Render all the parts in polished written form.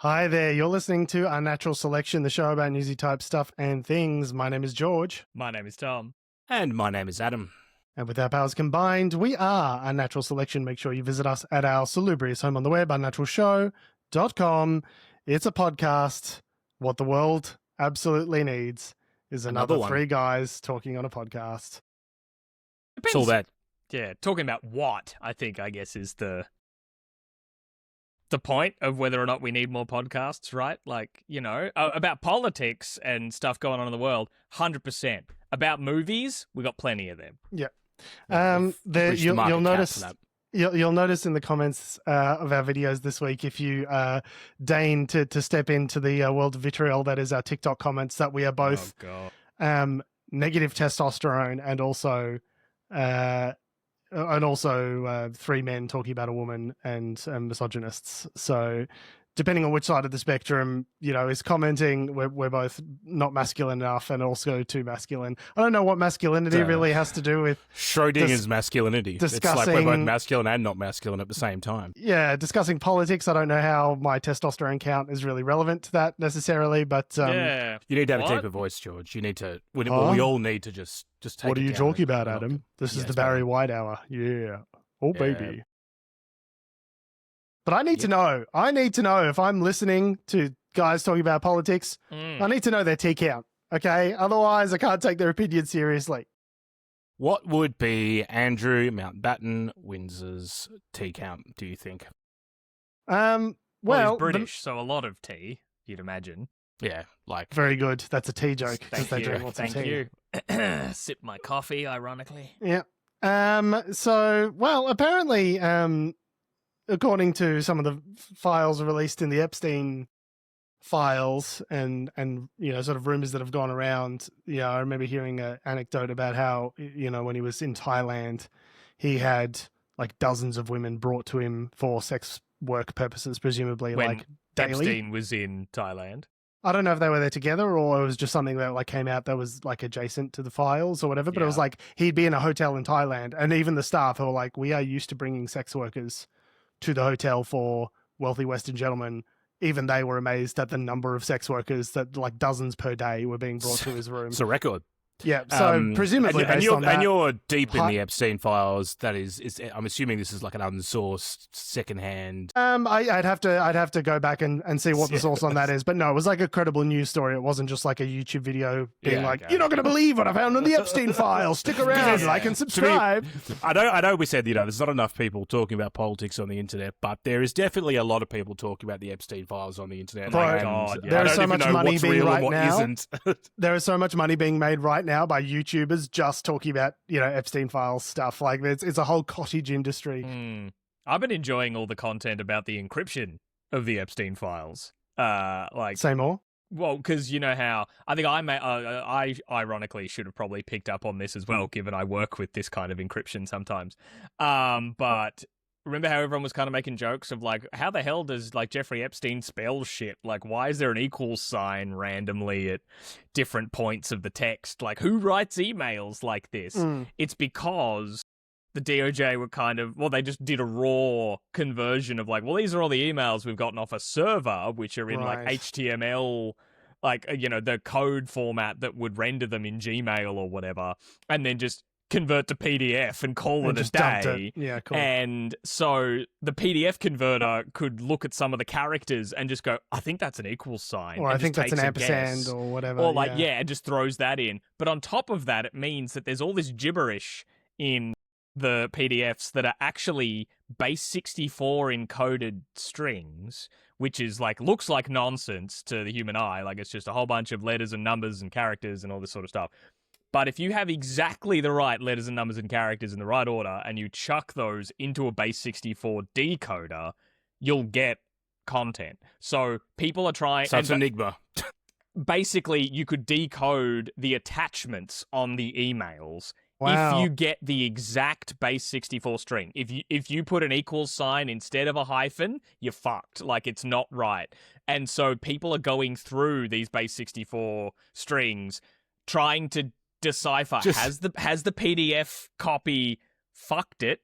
Hi there, you're listening to Unnatural Selection, the show about newsy type stuff and things. My name is George. My name is Tom. And my name is Adam. And with our powers combined, we are Unnatural Selection. Make sure you visit us at our salubrious home on the web, unnaturalshow.com. It's a podcast. What the world absolutely needs is another three guys talking on a podcast. It's all that. Yeah, talking about what, I guess, is the point of whether or not we need more podcasts, right? Like, about politics and stuff going on in the world, 100%. About movies, we got plenty of them. Yeah. You'll notice in the comments of our videos this week, if you deign to step into the world of vitriol that is our TikTok comments, that we are both negative testosterone and also three men talking about a woman and misogynists. So depending on which side of the spectrum, is commenting, we're both not masculine enough and also too masculine. I don't know what masculinity really has to do with Schrodinger's masculinity. It's like we're both masculine and not masculine at the same time. Yeah, discussing politics. I don't know how my testosterone count is really relevant to that necessarily, but you need to have a deeper voice, George. You need to. We all need to just take. What are you talking about, Adam? This is the Barry White hour. Yeah. Oh, baby. But I need to know. I need to know if I'm listening to guys talking about politics. I need to know their T count. Okay, otherwise I can't take their opinion seriously. What would be Andrew Mountbatten Windsor's T count? Do you think? Well, he's British, so a lot of tea, you'd imagine. Yeah, like very good. That's a tea joke. Thank you. Sip my coffee, ironically. Yeah. Apparently, according to some of the files released in the Epstein files and sort of rumors that have gone around, I remember hearing an anecdote about how, when he was in Thailand, he had like dozens of women brought to him for sex work purposes, presumably when like daily. Epstein was in Thailand. I don't know if they were there together or it was just something that like came out that was like adjacent to the files or whatever, but it was like he'd be in a hotel in Thailand and even the staff were like, we are used to bringing sex workers to the hotel for wealthy Western gentlemen. Even they were amazed at the number of sex workers that like dozens per day were being brought to his room. It's a record. Yeah, so presumably based on that. And you're deep in the Epstein files. That is, I'm assuming this is like an unsourced, secondhand. I'd have to go back and see what the source on that is. But no, it was like a credible news story. It wasn't just like a YouTube video being you're not going to believe what I found on the Epstein files. Stick around, like and subscribe. I know we said, there's not enough people talking about politics on the internet, but there is definitely a lot of people talking about the Epstein files on the internet. There is so much money being right now. There is so much money being made right now by YouTubers just talking about, Epstein files stuff. Like it's a whole cottage industry. I've been enjoying all the content about the encryption of the Epstein files. Say more. Well, because you know how I ironically should have probably picked up on this as well, given I work with this kind of encryption sometimes. But remember how everyone was kind of making jokes of like, how the hell does like Jeffrey Epstein spell shit? Like, why is there an equal sign randomly at different points of the text? Like, who writes emails like this? It's because the DOJ were they just did a raw conversion of like, well, these are all the emails we've gotten off a server, which are in like HTML, like, the code format that would render them in Gmail or whatever, and then just convert to PDF and call it a day. Yeah, cool. And so the PDF converter could look at some of the characters and just go, I think that's an equal sign. Or I think that's an ampersand or whatever. Or it just throws that in. But on top of that, it means that there's all this gibberish in the PDFs that are actually base 64 encoded strings, which is like, looks like nonsense to the human eye. Like it's just a whole bunch of letters and numbers and characters and all this sort of stuff. But if you have exactly the right letters and numbers and characters in the right order and you chuck those into a base 64 decoder, you'll get content. So people are trying... So it's an enigma. Basically, you could decode the attachments on the emails Wow. if you get the exact base 64 string. If you put an equal sign instead of a hyphen, you're fucked. Like, it's not right. And so people are going through these base 64 strings trying to decipher, has the PDF copy fucked it,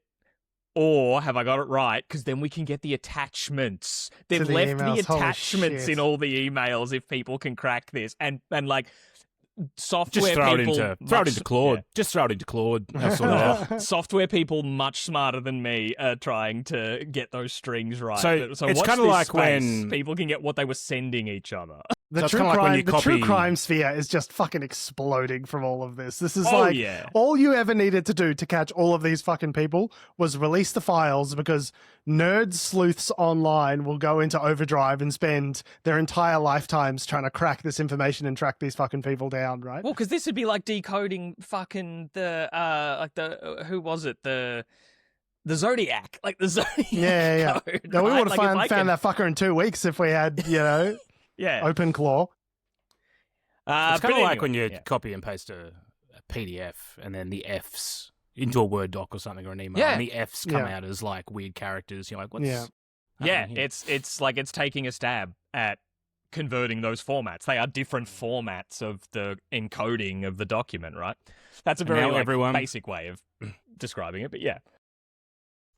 Or have I got it right? Because then we can get the attachments. They've the left emails. the Holy attachments shit. in all the emails if people can crack this. And like software Just throw people it into Claude. Just throw it into Claude. I'll sort it out. Software people much smarter than me are trying to get those strings right. So it's watch kind of like when people can get what they were sending each other. The, So it's true kinda like when crime, you the true copy- crime sphere is just fucking exploding from all of this. This is Yeah. all you ever needed to do to catch all of these fucking people was release the files, because nerd sleuths online will go into overdrive and spend their entire lifetimes trying to crack this information and track these fucking people down, right? Well, because this would be like decoding fucking who was it? The Zodiac. Like the Zodiac Yeah. code. No, we right? would have Like, if I found that fucker in 2 weeks if we had, Yeah. open claw. It's kind but of like anyway, when you yeah. copy and paste a PDF and then the Fs into a Word doc or something or an email, Yeah. and the Fs come Yeah. out as like weird characters. You're like, what's Yeah. Yeah, happening here? it's like it's taking a stab at converting those formats. They are different formats of the encoding of the document, right? That's a And very now like, everyone- basic way of describing it, but yeah.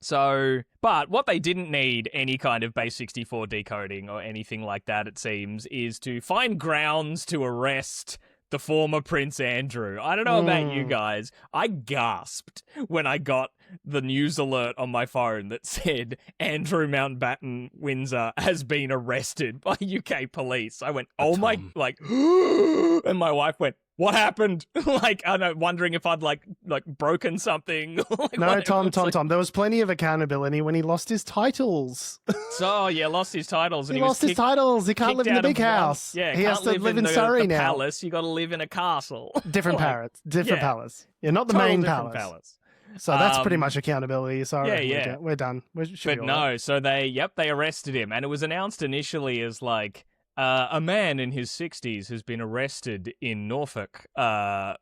So, but what they didn't need any kind of base 64 decoding or anything like that, it seems, is to find grounds to arrest the former Prince Andrew. I don't know about you guys. I gasped when I got the news alert on my phone that said Andrew Mountbatten Windsor has been arrested by UK police. I went, oh my, Tom. like, and my wife went, what happened? Like, I don't know, wondering if I'd like broken something. Like, No, whatever. Tom, It's like- Tom. There was plenty of accountability when he lost his titles. So, yeah, lost his titles. And He was lost his kicked- titles. He can't kicked live in the out of big one- house. Yeah, he has can't to live in the, Surrey the now. palace. You got to live in a castle. Different Like, palace. Different yeah. palace. Yeah, not the total main different palace. So that's pretty Um, much accountability. Sorry, yeah. we're done. We should But be all right. no, so they arrested him, and it was announced initially as like a man in his 60s has been arrested in Norfolk, by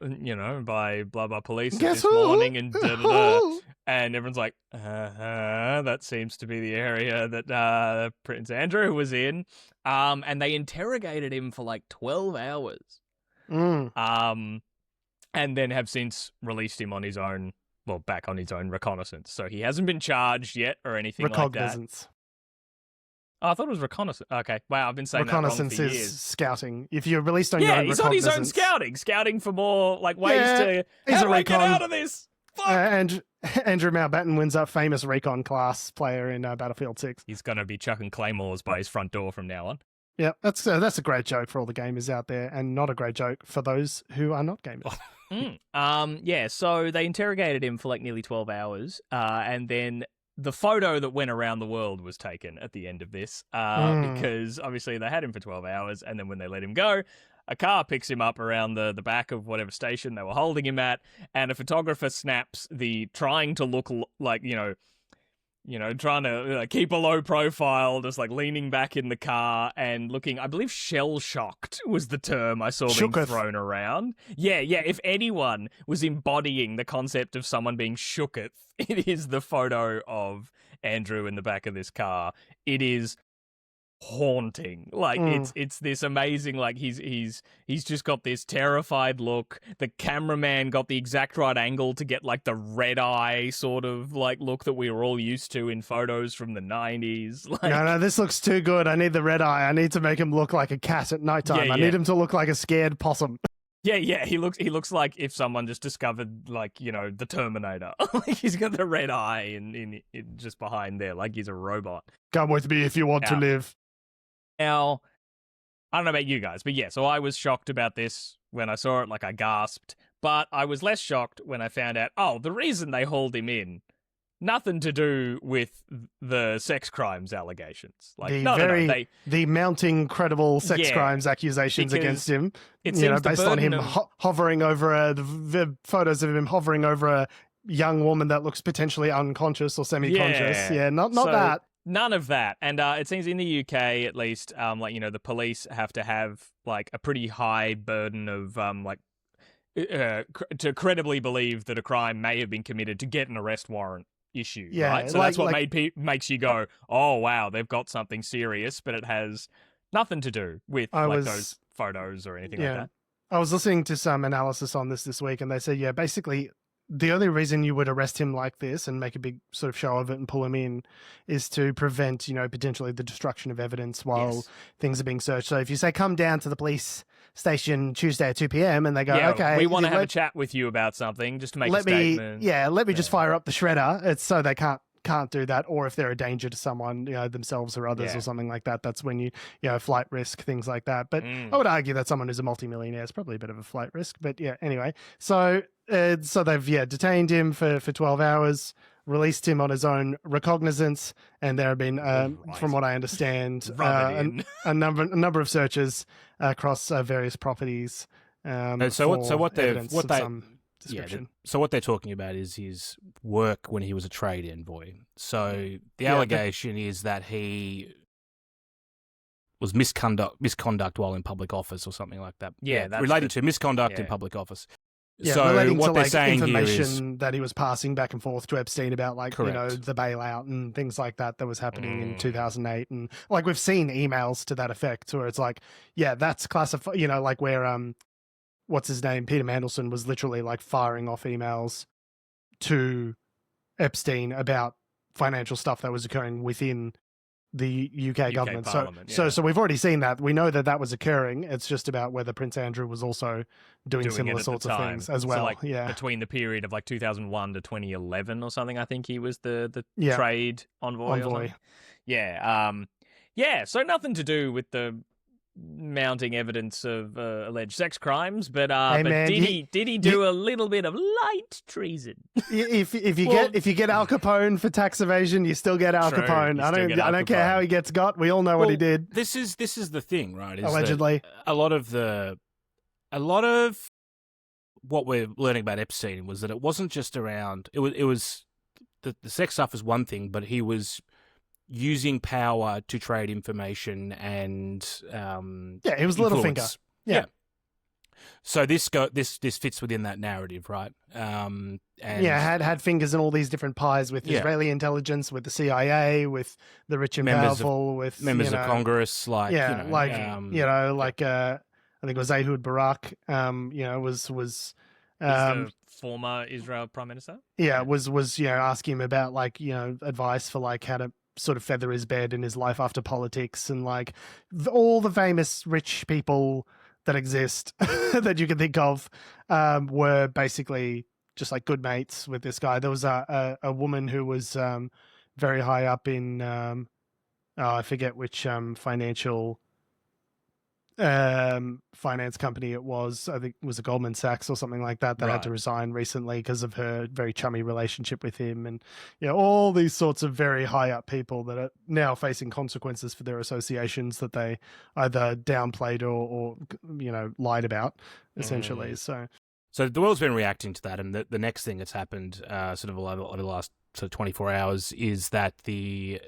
blah blah police Guess this who? morning, and and everyone's like, that seems to be the area that Prince Andrew was in, and they interrogated him for like 12 hours, Mm. and then have since released him on his own. Well, back on his own reconnaissance. So he hasn't been charged yet or anything like that. Recognizance. Oh, I thought it was reconnaissance. Okay, wow, I've been saying that wrong Reconnaissance for is years. scouting. If you're released on your Yeah, own he's on his own recognizance- scouting for more like ways Yeah, to. he's How a do I get recon. out of this? Fuck. And Andrew Mountbatten wins up, famous recon class player in Battlefield 6. He's gonna be chucking claymores by his front door from now on. Yeah, that's a great joke for all the gamers out there, and not a great joke for those who are not gamers. Yeah. So they interrogated him for like nearly 12 hours, and then the photo that went around the world was taken at the end of this, because obviously they had him for 12 hours, and then when they let him go, a car picks him up around the back of whatever station they were holding him at, and a photographer snaps the trying to look like, trying to keep a low profile, just like leaning back in the car and looking, I believe shell-shocked was the term I saw being Shooketh. thrown around. Yeah, if anyone was embodying the concept of someone being shooketh, it is the photo of Andrew in the back of this car. It is haunting. Like it's this amazing, like he's just got this terrified look. The cameraman got the exact right angle to get like the red eye sort of like look that we were all used to in photos from the 90s. Like, No, this looks too good. I need the red eye. I need to make him look like a cat at nighttime. Yeah, I yeah. need him to look like a scared possum. yeah, he looks like if someone just discovered like, the Terminator. Like he's got the red eye in just behind there, like he's a robot. Come with me if you want to Yeah. live. Now, I don't know about you guys, but yeah, so I was shocked about this when I saw it, like I gasped, but I was less shocked when I found out, the reason they hauled him in, nothing to do with the sex crimes allegations. Like, The mounting credible sex Yeah, crimes accusations because against him. it seems the based on him burden of- hovering over the photos of him hovering over a young woman that looks potentially unconscious or semi-conscious. Yeah. Not So- that. None of that. And it seems in the UK, at least, the police have to have, like, a pretty high burden of, to credibly believe that a crime may have been committed to get an arrest warrant issued, Yeah, right? So like- that's what like- makes you go, oh, wow, they've got something serious, but it has nothing to do with, those photos or anything like that. I was listening to some analysis on this week, and they said, basically, the only reason you would arrest him like this and make a big sort of show of it and pull him in is to prevent, potentially the destruction of evidence while things are being searched. So if you say, come down to the police station Tuesday at 2 p.m. and they go, okay, we want to have a chat with you about something just to make a statement. Let me just fire up the shredder. It's so they can't do that. Or if they're a danger to someone, themselves or others or something like that, that's when you flight risk, things like that. But I would argue that someone who's a multimillionaire is probably a bit of a flight risk. But anyway. So they've detained him for 12 hours, released him on his own recognizance, and there have been, from what I understand, a number of searches across various properties. So what they're talking about is his work when he was a trade envoy. So the allegation is that he was misconduct while in public office or something like that. That's relating to misconduct in public office. Yeah, so relating what to they're saying information here is that he was passing back and forth to Epstein about Correct. The bailout and things like that was happening in 2008, and we've seen emails to that effect where it's that's classified. Where what's his name, Peter Mandelson, was literally firing off emails to Epstein about financial stuff that was occurring within the UK government. So we've already seen that. We know that was occurring. It's just about whether Prince Andrew was also doing similar sorts of things as well. Between the period of 2001 to 2011 or something, I think he was the trade envoy. So nothing to do with the mounting evidence of alleged sex crimes, but did he do a little bit of light treason? If you get Al Capone for tax evasion, you still get Al Capone. I don't care how he gets got. We all know what he did. This is the thing, right? Allegedly, a lot of what we're learning about Epstein was that it wasn't just around. It was the sex stuff is one thing, but he was using power to trade information and he was Littlefinger. Yeah. So this fits within that narrative, right? And had fingers in all these different pies with Israeli intelligence, with the CIA, with the rich and powerful, with members of Congress, I think it was Ehud Barak. Was the former Israel Prime Minister. Was asking him about advice for how to sort of feather his bed in his life after politics, and all the famous rich people that exist that you can think of were basically just good mates with this guy. There was a woman who was very high up in I forget which finance company it was. I think it was a Goldman Sachs or something like that had to resign recently because of her very chummy relationship with him, and all these sorts of very high up people that are now facing consequences for their associations that they either downplayed or lied about, essentially. So the world's been reacting to that, and the next thing that's happened over the last 24 hours is that the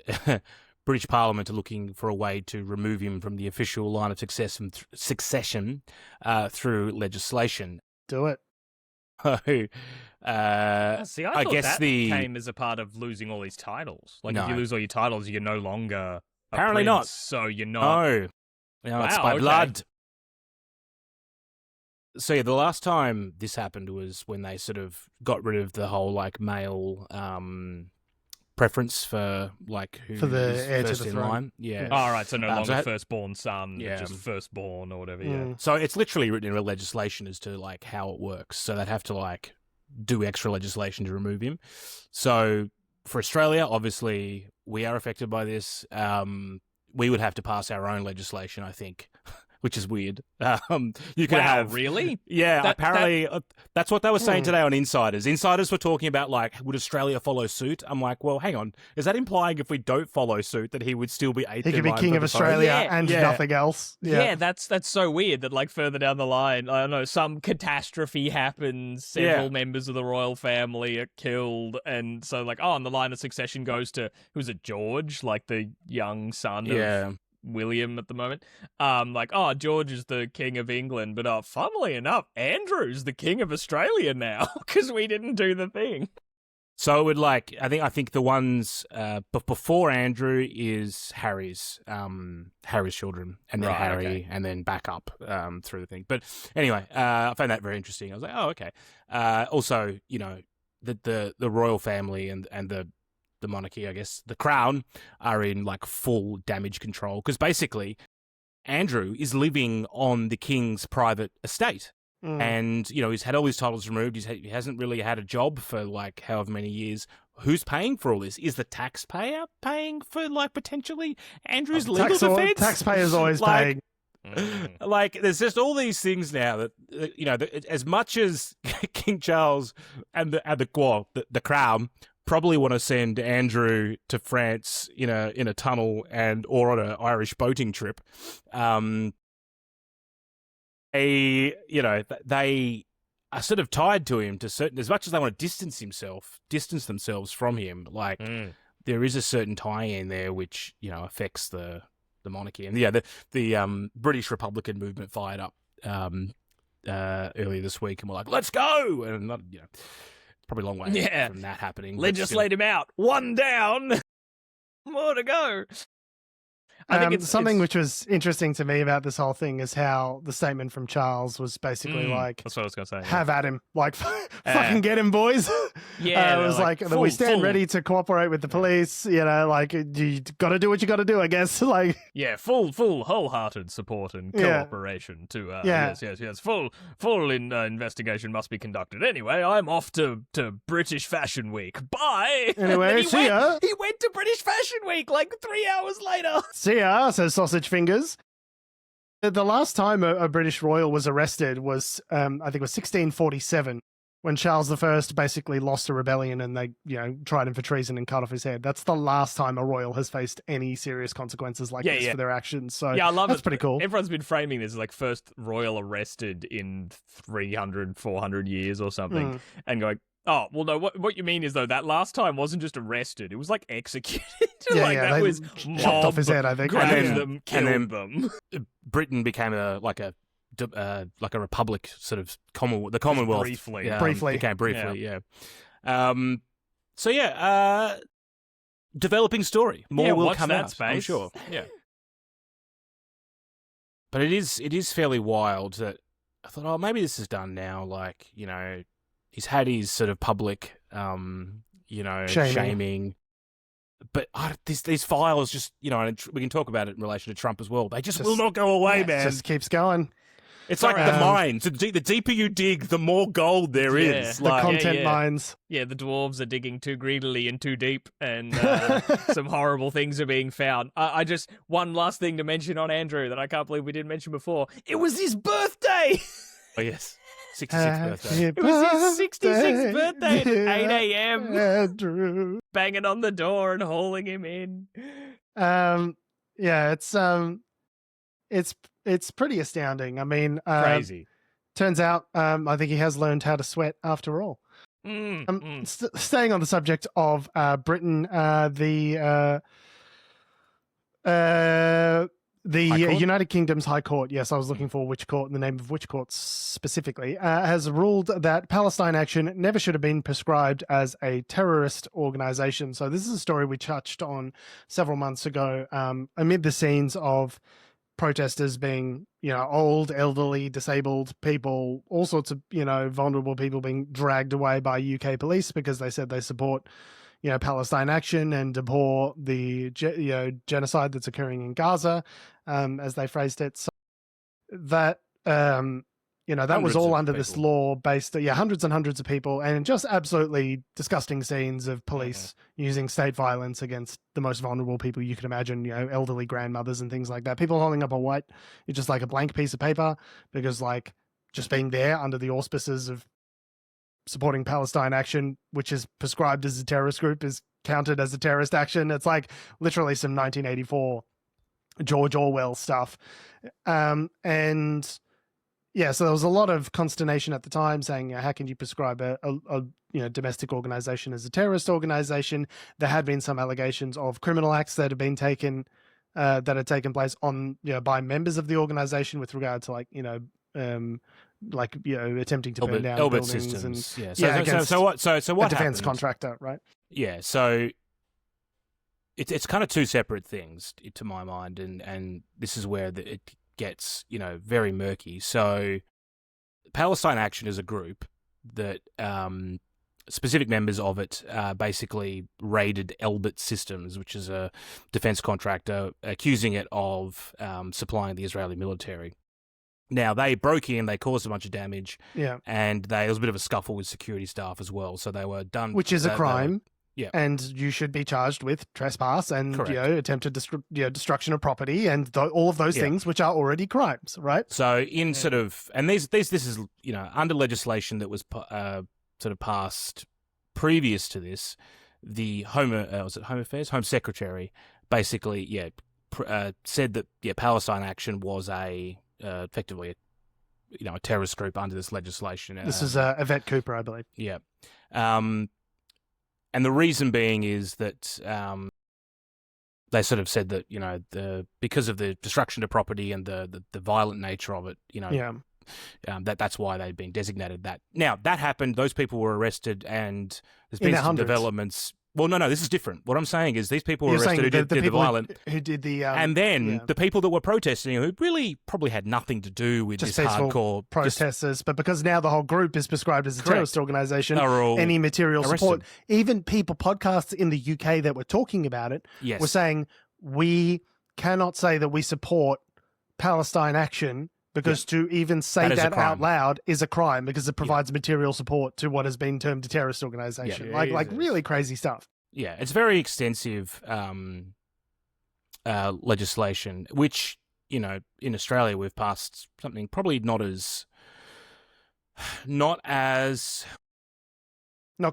British Parliament are looking for a way to remove him from the official line of succession through legislation. Do it. I thought that came as a part of losing all these titles. If you lose all your titles, you're no longer apparently prince, not. So you're not. No, it's by blood. So the last time this happened was when they sort of got rid of the whole male preference for who for the heir first to the in throne. Line. Yeah. All right, so no longer firstborn son, just firstborn or whatever. Yeah. So it's literally written in legislation as to how it works. So they'd have to do extra legislation to remove him. So for Australia, obviously we are affected by this. We would have to pass our own legislation, I think. Which is weird. You could have really? Yeah, apparently that's what they were saying today on Insiders. Insiders were talking about would Australia follow suit? I'm like, well, hang on. Is that implying if we don't follow suit that he would still be eighth? He could be king of Australia and nothing else. Yeah, that's so weird that further down the line, I don't know, some catastrophe happens, several members of the royal family are killed, and so and the line of succession goes to who's it, George, the young son of William at the moment. George is the king of England, but funnily enough, Andrew's the king of Australia now because we didn't do the thing. So it would I think the ones before Andrew is Harry's children, and then Harry, and then back up through the thing. But anyway, I found that very interesting. I was like, oh, okay. Also, the royal family and the monarchy, I guess, the crown, are in like full damage control because basically Andrew is living on the king's private estate. And, he's had all his titles removed. He hasn't really had a job for like however many years. Who's paying for all this? Is the taxpayer paying for like potentially Andrew's legal defense? Taxpayers always paying. Like, there's just all these things now that, as much as King Charles and the crown probably want to send Andrew to France in a tunnel or on an Irish boating trip, they are sort of tied to him as much as they want to distance themselves from him. Like there is a certain tie-in there which affects the monarchy. And the British Republican movement fired up earlier this week and were like, let's go, and not probably a long way from that happening. Legislate him out. One down. More to go. I think it's something which was interesting to me about this whole thing is how the statement from Charles was basically like, that's what I was going to say. Have at him. Like, fucking get him, boys. Yeah. It was like we stand ready to cooperate with the police. You got to do what you got to do, I guess. Like, yeah, full, wholehearted support and cooperation to, yes. Full investigation must be conducted. Anyway, I'm off to British Fashion Week. Bye. Anyway, see ya. He went to British Fashion Week like 3 hours later. See ya, says Sausage Fingers. The last time a British royal was arrested was, I think it was 1647, when Charles I basically lost a rebellion and they, tried him for treason and cut off his head. That's the last time a royal has faced any serious consequences like this for their actions. So I love that's pretty cool. Everyone's been framing this as like first royal arrested in 300, 400 years or something, and going, oh, well, no, what you mean is, though, that last time wasn't just arrested. It was, like, executed. That was chopped off his head, I think. Grabbed them, killed them. Britain became a republic, sort of Commonwealth. The Commonwealth. Briefly. Became briefly, So, developing story. More will come out, space. I'm sure. Yeah. But it is fairly wild that I thought, oh, maybe this is done now. Like, he's had his sort of public, shaming. But these files just, and we can talk about it in relation to Trump as well. They just will not go away, man. It just keeps going. It's like the mines. The deeper you dig, the more gold there is. The content mines. Yeah, the dwarves are digging too greedily and too deep, and some horrible things are being found. I just, one last thing to mention on Andrew that I can't believe we didn't mention before. It was his birthday! Oh, yes. 66th birthday. It was his 66th birthday at 8 a.m. Andrew. Banging on the door and hauling him in. It's pretty astounding. I mean, crazy. Turns out, I think he has learned how to sweat after all. Staying on the subject of Britain, the United Kingdom's High Court, yes, I was looking for which court, the name of which court specifically, has ruled that Palestine Action never should have been prescribed as a terrorist organization. So this is a story we touched on several months ago, amid the scenes of protesters being, old, elderly, disabled people, all sorts of, vulnerable people being dragged away by UK police because they said they support Palestine Action and abhor the genocide that's occurring in Gaza, as they phrased it. So that that was all under this law based, hundreds and hundreds of people, and just absolutely disgusting scenes of police using state violence against the most vulnerable people you can imagine, elderly grandmothers and things like that. People holding up it's just like a blank piece of paper because like just being there under the auspices of supporting Palestine Action, which is prescribed as a terrorist group, is counted as a terrorist action. It's like literally some 1984 George Orwell stuff. So there was a lot of consternation at the time saying, how can you prescribe a domestic organization as a terrorist organization? There had been some allegations of criminal acts that had been taken, that had taken place on, by members of the organization with regard to attempting to burn down buildings systems. So what a defense happened? Contractor, right? Yeah. So it's kind of two separate things to my mind, and this is where it gets very murky. So Palestine Action is a group that specific members of it basically raided Elbit Systems, which is a defense contractor, accusing it of supplying the Israeli military. Now, they broke in, they caused a bunch of damage, and there was a bit of a scuffle with security staff as well, so they were done. Which is a crime. Yeah. And you should be charged with trespass and Correct. attempted destruction of property and all of those things, which are already crimes, right? So in sort of, and this is under legislation that was sort of passed previous to this, the Home Secretary basically said that Palestine Action was effectively a terrorist group under this legislation. This is Yvette Cooper, I believe. Yeah. And the reason being is that they sort of said that because of the destruction of property and the violent nature of it, that's why they'd been designated that. Now that happened; those people were arrested, and there's been some developments. Well, no, this is different. What I'm saying is these people were arrested who did the violent, who did the, and then the people that were protesting, who really probably had nothing to do with just this hardcore protesters, but because now the whole group is prescribed as a terrorist organization, any material arrested. Support, even podcasts in the UK that were talking about it, were saying we cannot say that we support Palestine Action. Because to even say that out loud is a crime because it provides material support to what has been termed a terrorist organization. Like really crazy stuff. Yeah, it's very extensive legislation, which, in Australia we've passed something probably not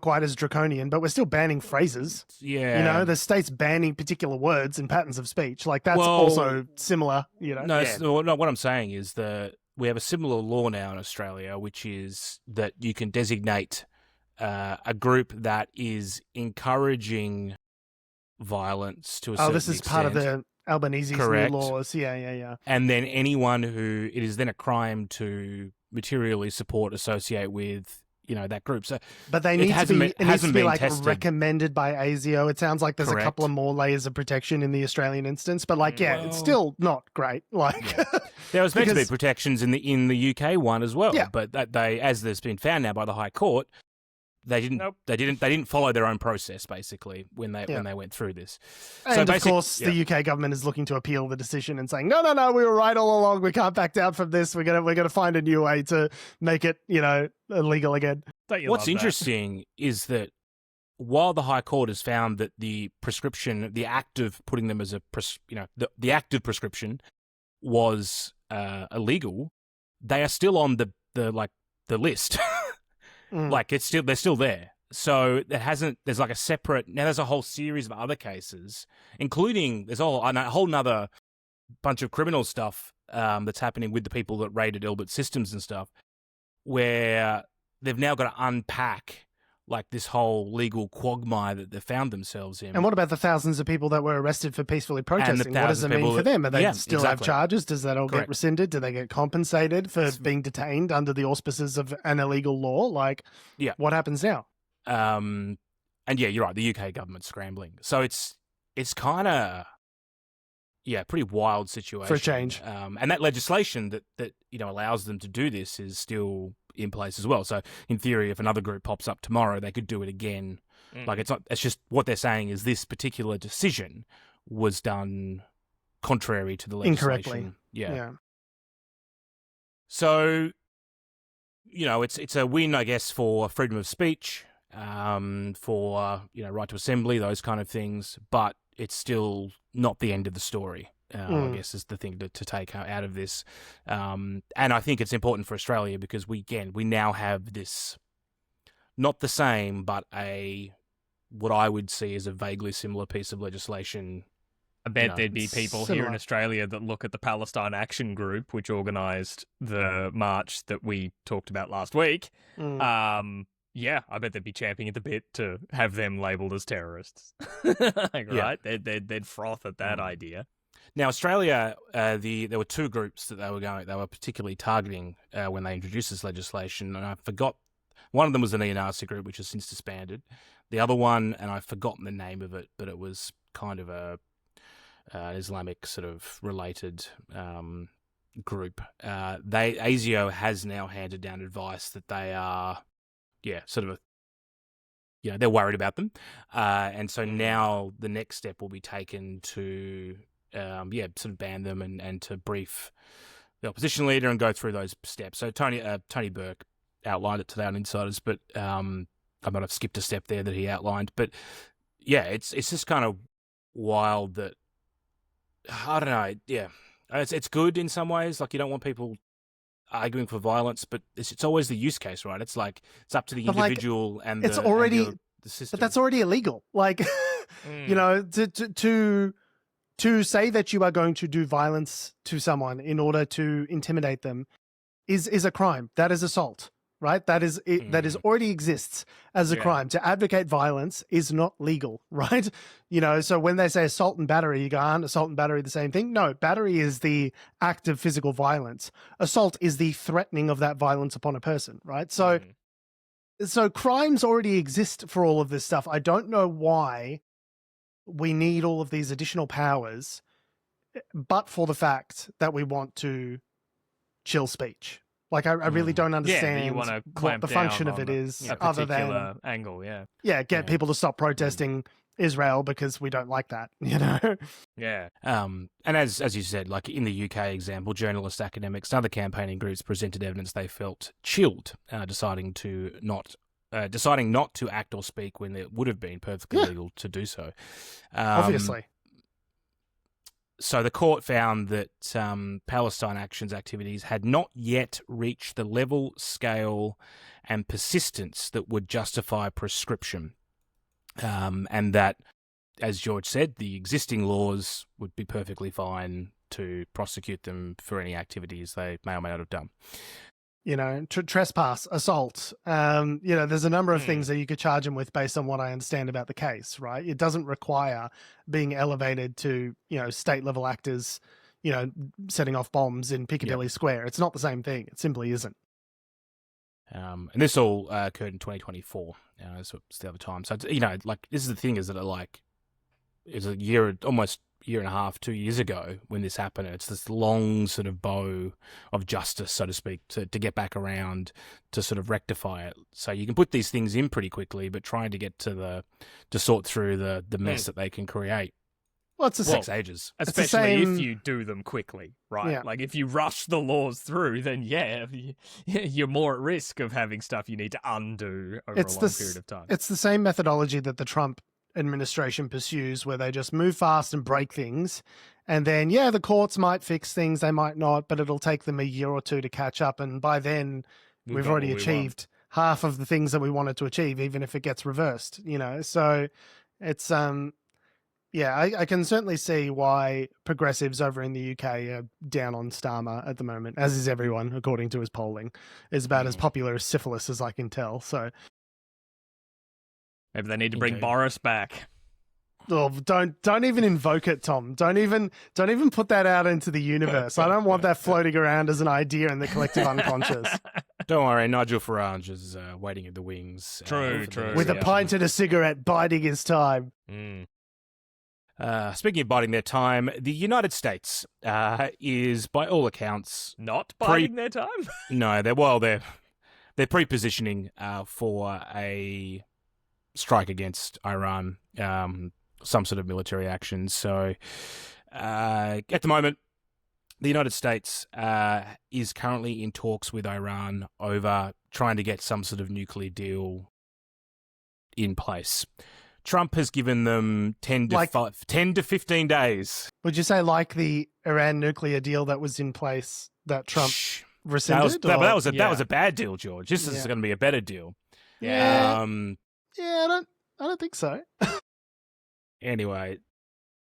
quite as draconian, but we're still banning phrases. Yeah. The state's banning particular words and patterns of speech. Like, that's also similar, No, what I'm saying is that we have a similar law now in Australia, which is that you can designate a group that is encouraging violence to a certain extent. This is part of the Albanese's new laws. Yeah. And then anyone who it is then a crime to materially support, associate with, that group. So, but they need to be tested. Recommended by ASIO. It sounds like there's a couple of more layers of protection in the Australian instance, but it's still not great. There was meant to be protections in the UK one as well, but that as there's been found now by the High Court, they didn't follow their own process basically when they went through this. And of course, the UK government is looking to appeal the decision and saying, no, we were right all along. We can't back down from this. We're gonna find a new way to make it, illegal again. What's interesting is that while the High Court has found that the prescription, the act of putting them as the act of prescription was illegal, they are still on the list. They're still there. So there's like a separate, now there's a whole series of other cases, including there's a whole nother bunch of criminal stuff that's happening with the people that raided Elbit Systems and stuff, where they've now got to unpack this whole legal quagmire that they found themselves in. And what about the thousands of people that were arrested for peacefully protesting? What does it mean for them? Are they still have charges? Does that all get rescinded? Do they get compensated for being detained under the auspices of an illegal law? What happens now? And you're right. The UK government's scrambling. So it's kind of, pretty wild situation. For a change. And that legislation that allows them to do this is still in place as well. So in theory, if another group pops up tomorrow, they could do it again. It's just what they're saying is this particular decision was done contrary to the legislation. Incorrectly. Yeah. So, it's a win, I guess, for freedom of speech, for, right to assembly, those kind of things, but it's still not the end of the story. I guess is the thing to take out of this. And I think it's important for Australia because we now have this, not the same, but what I would see as a vaguely similar piece of legislation. I bet there'd be people here in Australia that look at the Palestine Action Group, which organised the march that we talked about last week. I bet they'd be champing at the bit to have them labelled as terrorists. Right? They'd froth at that idea. Now, Australia, there were two groups that they were particularly targeting when they introduced this legislation, and I forgot. One of them was the neo-Nazi group, which has since disbanded. The other one, and I've forgotten the name of it, but it was kind of an Islamic sort of related group. ASIO has now handed down advice that they are, sort of they're worried about them. And so now the next step will be taken to, sort of ban them and to brief the opposition leader and go through those steps. So Tony Burke outlined it today on Insiders, but I might have skipped a step there that he outlined. But yeah, it's just kind of wild that, I don't know, yeah. It's good in some ways. Like, you don't want people arguing for violence, but it's always the use case, right? It's like, it's up to the individual and it's the, already, and the system. but that's already illegal. Like, you know, to say that you are going to do violence to someone in order to intimidate them is a crime. That is assault, right? That is already exists as a crime. To advocate violence is not legal, right? You know, so when they say assault and battery, you go, aren't assault and battery the same thing? No, battery is the act of physical violence. Assault is the threatening of that violence upon a person, right? So, so crimes already exist for all of this stuff. I don't know why we need all of these additional powers, but for the fact that we want to chill speech. Like, I really don't understand you want to what the function of it is, other than angle. Get people to stop protesting Israel because we don't like that, you know? Yeah. And as you said, like in the UK example, journalists, academics, and other campaigning groups presented evidence they felt chilled, deciding not to act or speak when it would have been perfectly legal to do so. Obviously. So the court found that Palestine Action's activities had not yet reached the level, scale, and persistence that would justify prescription, and that, as George said, the existing laws would be perfectly fine to prosecute them for any activities they may or may not have done. You know, trespass, assault. You know, there's a number of things that you could charge him with based on what I understand about the case, right? It doesn't require being elevated to, you know, state level actors, you know, setting off bombs in Piccadilly Square. It's not the same thing. It simply isn't. And this all occurred in 2024. So it's the other time. So, you know, like, this is the thing, is that it's a almost year and a half, 2 years ago when this happened. It's this long sort of bow of justice, so to speak, to get back around to sort of rectify it. So you can put these things in pretty quickly, but trying to get to sort through the mess that they can create. Well, it's takes ages. Especially if you do them quickly, right? Yeah. Like, if you rush the laws through, then you're more at risk of having stuff you need to undo over a long period of time. It's the same methodology that the Trump administration pursues, where they just move fast and break things, and then the courts might fix things, they might not, but it'll take them a year or two to catch up, and by then we've already achieved half of the things that we wanted to achieve, even if it gets reversed, you know. So it's I can certainly see why progressives over in the UK are down on Starmer at the moment, as is everyone, according to his polling. Is about as popular as syphilis as I can tell. So maybe they need to bring Boris back. Oh, don't even invoke it, Tom. Don't even put that out into the universe. I don't want that floating around as an idea in the collective unconscious. Don't worry, Nigel Farage is waiting at the wings. True. With a pint and a cigarette, biding his time. Speaking of biding their time, the United States is, by all accounts, not biding their time. No, they're pre-positioning for a strike against Iran, some sort of military action. So at the moment, the United States is currently in talks with Iran over trying to get some sort of nuclear deal in place. Trump has given them 10 to 15 days. Would you say like the Iran nuclear deal that was in place that Trump rescinded? That was a bad deal, George. This is going to be a better deal. Yeah. I don't think so. Anyway,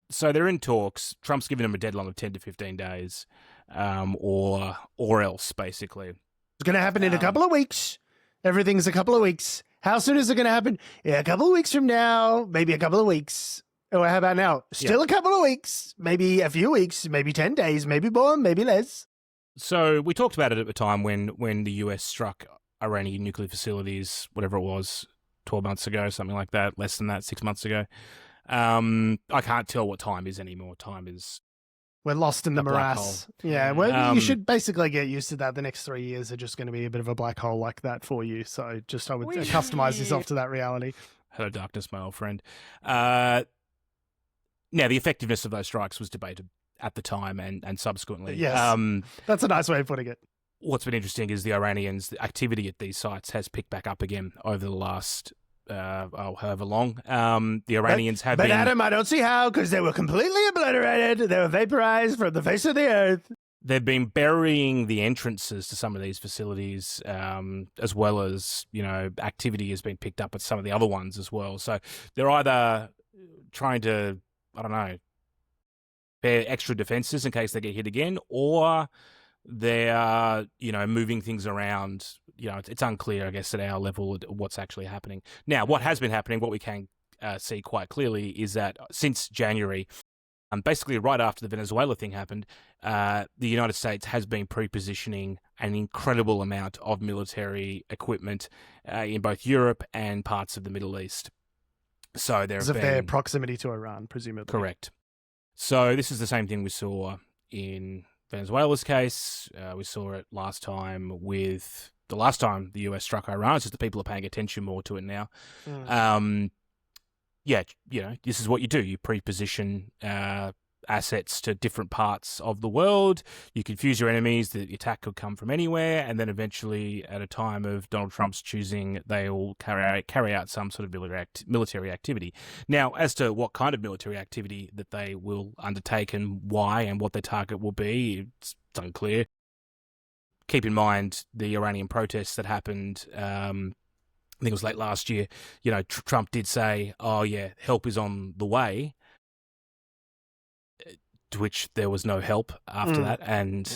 so they're in talks. Trump's given them a deadline of 10 to 15 days, or else, basically. It's going to happen in a couple of weeks. Everything's a couple of weeks. How soon is it going to happen? Yeah, a couple of weeks from now, maybe a couple of weeks. Or how about now? Still a couple of weeks, maybe a few weeks, maybe 10 days, maybe more, maybe less. So we talked about it at the time when the US struck Iranian nuclear facilities, whatever it was, 12 months ago, something like that, less than that, 6 months ago. I can't tell what time is anymore. Time is... We're lost in the morass. Yeah, well, you should basically get used to that. The next 3 years are just going to be a bit of a black hole like that for you. So just I would customize yourself to that reality. Hello, darkness, my old friend. Now, the effectiveness of those strikes was debated at the time and subsequently. Yes. That's a nice way of putting it. What's been interesting is the Iranians' the activity at these sites has picked back up again over the last, however long. The Iranians have been... But Adam, I don't see how, because they were completely obliterated. They were vaporized from the face of the earth. They've been burying the entrances to some of these facilities, as well as, activity has been picked up at some of the other ones as well. So they're either trying to, I don't know, bear extra defenses in case they get hit again, or they're, moving things around. It's unclear, I guess, at our level what's actually happening. Now, what has been happening, what we can see quite clearly is that since January, basically right after the Venezuela thing happened, the United States has been pre-positioning an incredible amount of military equipment in both Europe and parts of the Middle East. So because of their proximity to Iran, presumably. Correct. So this is the same thing we saw in Venezuela's case. We saw it last time with the last time the US struck Iran. It's just that people are paying attention more to it now. This is what you do. You pre-position assets to different parts of the world. You confuse your enemies. The attack could come from anywhere, and then eventually, at a time of Donald Trump's choosing, they will carry out some sort of military activity. Now, as to what kind of military activity that they will undertake and why and what their target will be, it's unclear. Keep in mind the Iranian protests that happened. I think it was late last year. Trump did say, "Oh yeah, help is on the way," to which there was no help after that, and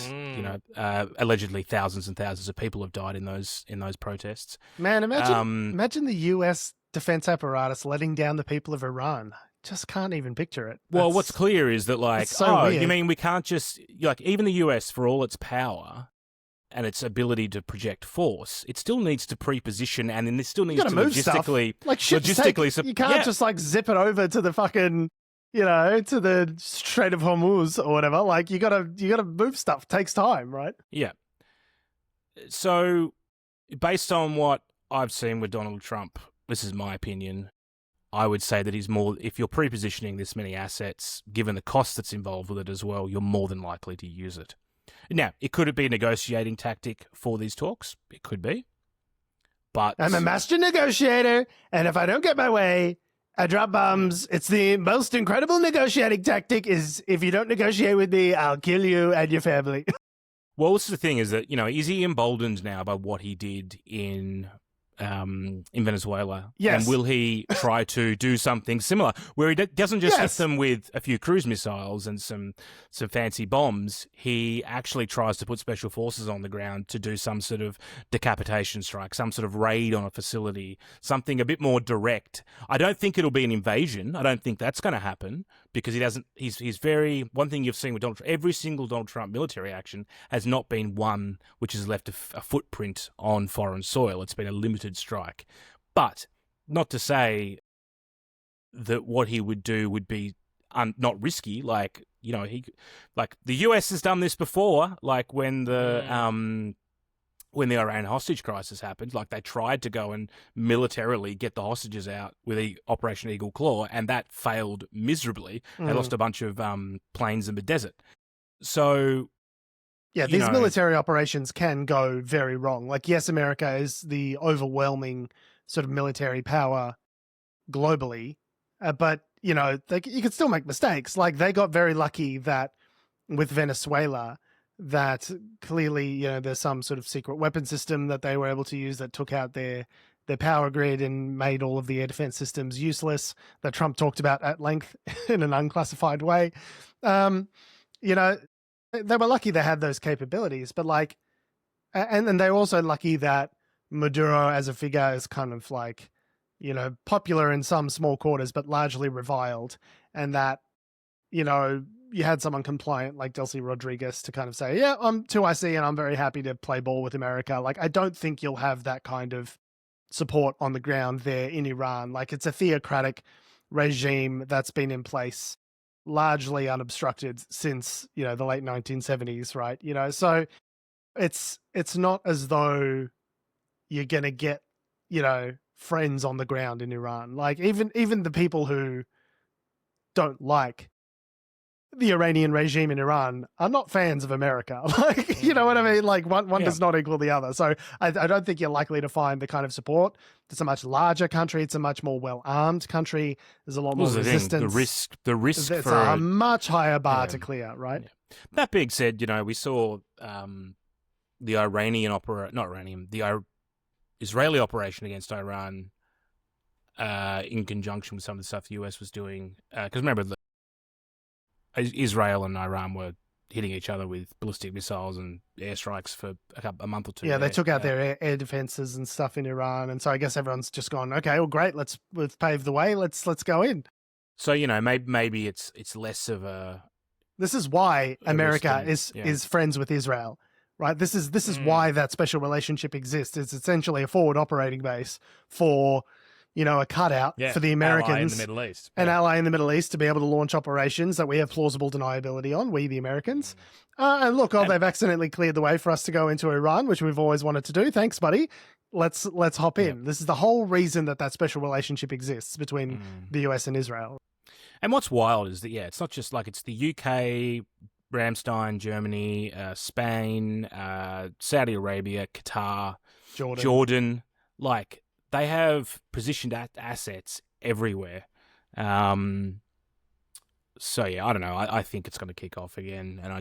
allegedly thousands and thousands of people have died in those protests. Man, imagine the U.S. defense apparatus letting down the people of Iran. Just can't even picture it. Well, what's clear is that weird. You mean we can't just even the U.S. for all its power and its ability to project force, it still needs to pre-position, and then it still needs to logistically... You can't just zip it over to the fucking, to the Strait of Hormuz or whatever. You gotta move stuff. It takes time, right? Yeah. So, based on what I've seen with Donald Trump, this is my opinion, I would say that he's more... If you're pre-positioning this many assets, given the cost that's involved with it as well, you're more than likely to use it. Now, could it be a negotiating tactic for these talks? It could be. But I'm a master negotiator, and if I don't get my way, I drop bombs. It's the most incredible negotiating tactic is if you don't negotiate with me, I'll kill you and your family. Well, this is the thing is that, is he emboldened now by what he did in Venezuela? Yes. And will he try to do something similar where he doesn't just hit them with a few cruise missiles and some fancy bombs? He actually tries to put special forces on the ground to do some sort of decapitation strike, some sort of raid on a facility, something a bit more direct. I don't think it'll be an invasion. I don't think that's going to happen because he's very... One thing you've seen with Donald Trump, every single Donald Trump military action has not been one which has left a footprint on foreign soil. It's been a limited strike. But not to say that what he would do would be not risky. The US has done this before, when the Iran hostage crisis happened. They tried to go and militarily get the hostages out with Operation Eagle Claw, and that failed miserably. They lost a bunch of planes in the desert. So... Yeah, these military operations can go very wrong. Yes, America is the overwhelming sort of military power globally, but, you can still make mistakes. They got very lucky that with Venezuela, that clearly, there's some sort of secret weapon system that they were able to use that took out their power grid and made all of the air defense systems useless, that Trump talked about at length in an unclassified way. They were lucky they had those capabilities, but and they're also lucky that Maduro as a figure is kind of popular in some small quarters, but largely reviled. And that, you had someone compliant like Delcy Rodriguez to kind of say, yeah, I'm 2IC and I'm very happy to play ball with America. I don't think you'll have that kind of support on the ground there in Iran. It's a theocratic regime that's been in place largely unobstructed since, the late 1970s, right? So it's not as though you're going to get, friends on the ground in Iran. Like even the people who don't like the Iranian regime in Iran are not fans of America. Like, you know what I mean? Like one does not equal the other. So I don't think you're likely to find the kind of support. It's a much larger country. It's a much more well-armed country. There's a lot more resistance. The risk it's for a much higher bar to clear, right? Yeah. That being said, we saw the Israeli operation against Iran in conjunction with some of the stuff the US was doing. Because remember, Israel and Iran were hitting each other with ballistic missiles and airstrikes for a month or two. Yeah, they took out their air defenses and stuff in Iran, and so I guess everyone's just gone, okay, well, great, we've paved the way, let's go in. So maybe it's less of a. This is why America is friends with Israel, right? This is why that special relationship exists. It's essentially a forward operating base for, a cutout for the Americans, ally in the Middle East. An ally in the Middle East to be able to launch operations that we have plausible deniability on, we the Americans. And look, they've accidentally cleared the way for us to go into Iran, which we've always wanted to do. Thanks, buddy. Let's hop in. This is the whole reason that special relationship exists between the US and Israel. And what's wild is that, it's not just like it's the UK, Ramstein, Germany, Spain, Saudi Arabia, Qatar, Jordan. Like, they have positioned assets everywhere. So, I don't know. I think it's going to kick off again. And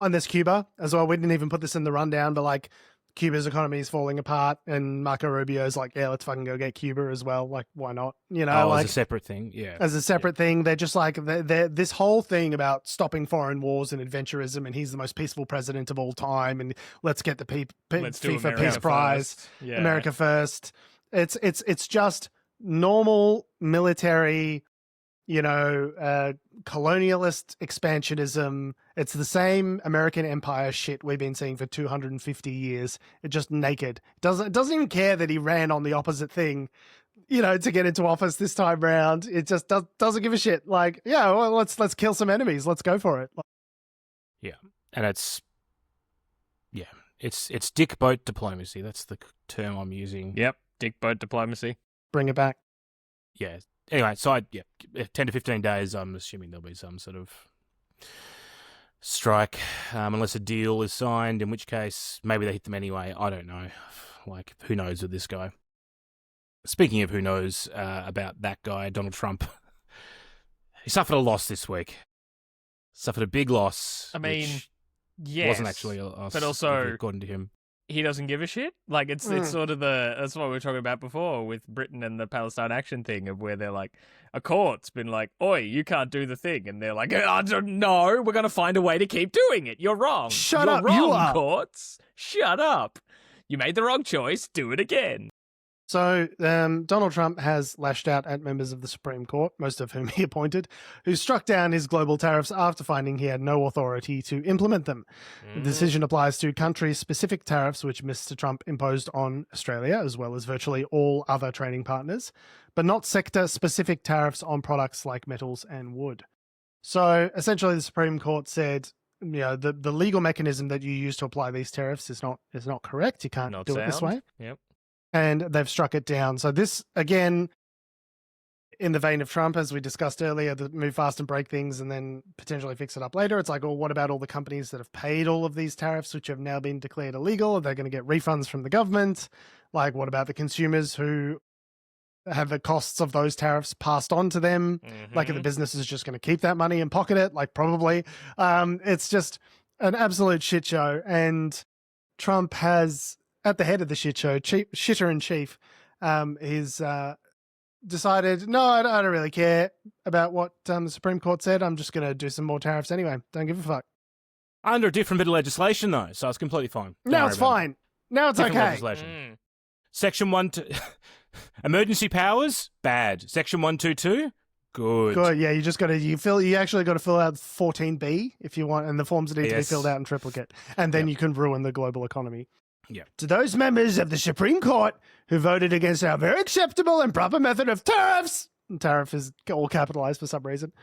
And there's Cuba as well. We didn't even put this in the rundown, but like Cuba's economy is falling apart and Marco Rubio's like, let's fucking go get Cuba as well. Like, why not? As a separate thing. Yeah. As a separate thing. They're just like, they're this whole thing about stopping foreign wars and adventurism, and he's the most peaceful president of all time, and let's get the FIFA Peace Prize. Yeah. America first. It's just normal military, colonialist expansionism. It's the same American empire shit we've been seeing for 250 years. It's just naked. It doesn't even care that he ran on the opposite thing, to get into office this time round. It just doesn't give a shit. Like, let's kill some enemies. Let's go for it. Yeah. And it's dick boat diplomacy. That's the term I'm using. Yep. Dick boat diplomacy. Bring it back. Yeah. Anyway, so 10 to 15 days, I'm assuming there'll be some sort of strike, unless a deal is signed, in which case maybe they hit them anyway. I don't know. Like, who knows with this guy? Speaking of who knows about that guy, Donald Trump, he suffered a loss this week. Suffered a big loss. I mean, yes. Wasn't actually a loss, but also, according to him. He doesn't give a shit. Like, it's sort of that's what we were talking about before with Britain and the Palestine action thing, of where they're like, a court's been like, oi, you can't do the thing. And they're like, no, we're going to find a way to keep doing it. You're wrong. Shut up, wrong, you are. Courts. Shut up. You made the wrong choice. Do it again. So Donald Trump has lashed out at members of the Supreme Court, most of whom he appointed, who struck down his global tariffs after finding he had no authority to implement them. The decision applies to country-specific tariffs, which Mr. Trump imposed on Australia, as well as virtually all other trading partners, but not sector-specific tariffs on products like metals and wood. So essentially the Supreme Court said, the legal mechanism that you use to apply these tariffs is not correct. You can't do it this way. Yep. And they've struck it down. So this, again, in the vein of Trump, as we discussed earlier, the move fast and break things and then potentially fix it up later. It's like, well, what about all the companies that have paid all of these tariffs, which have now been declared illegal? Are they going to get refunds from the government? Like, what about the consumers who have the costs of those tariffs passed on to them? Like, are the businesses just going to keep that money and pocket it? Like, probably. It's just an absolute shit show. And Trump has, at the head of the shit show, shitter in chief, he's decided, no, I don't really care about what the Supreme Court said. I'm just going to do some more tariffs anyway. Don't give a fuck. Under a different bit of legislation, though, so it's completely fine. Now it's fine. Now it's different okay. Legislation. Section 1... Emergency powers? Bad. Section 122? Good. Good, yeah, you just got to, you actually got to fill out 14B if you want, and the forms need to be filled out in triplicate, and then you can ruin the global economy. Yeah. To those members of the Supreme Court who voted against our very acceptable and proper method of tariffs, Tariff is all capitalized for some reason,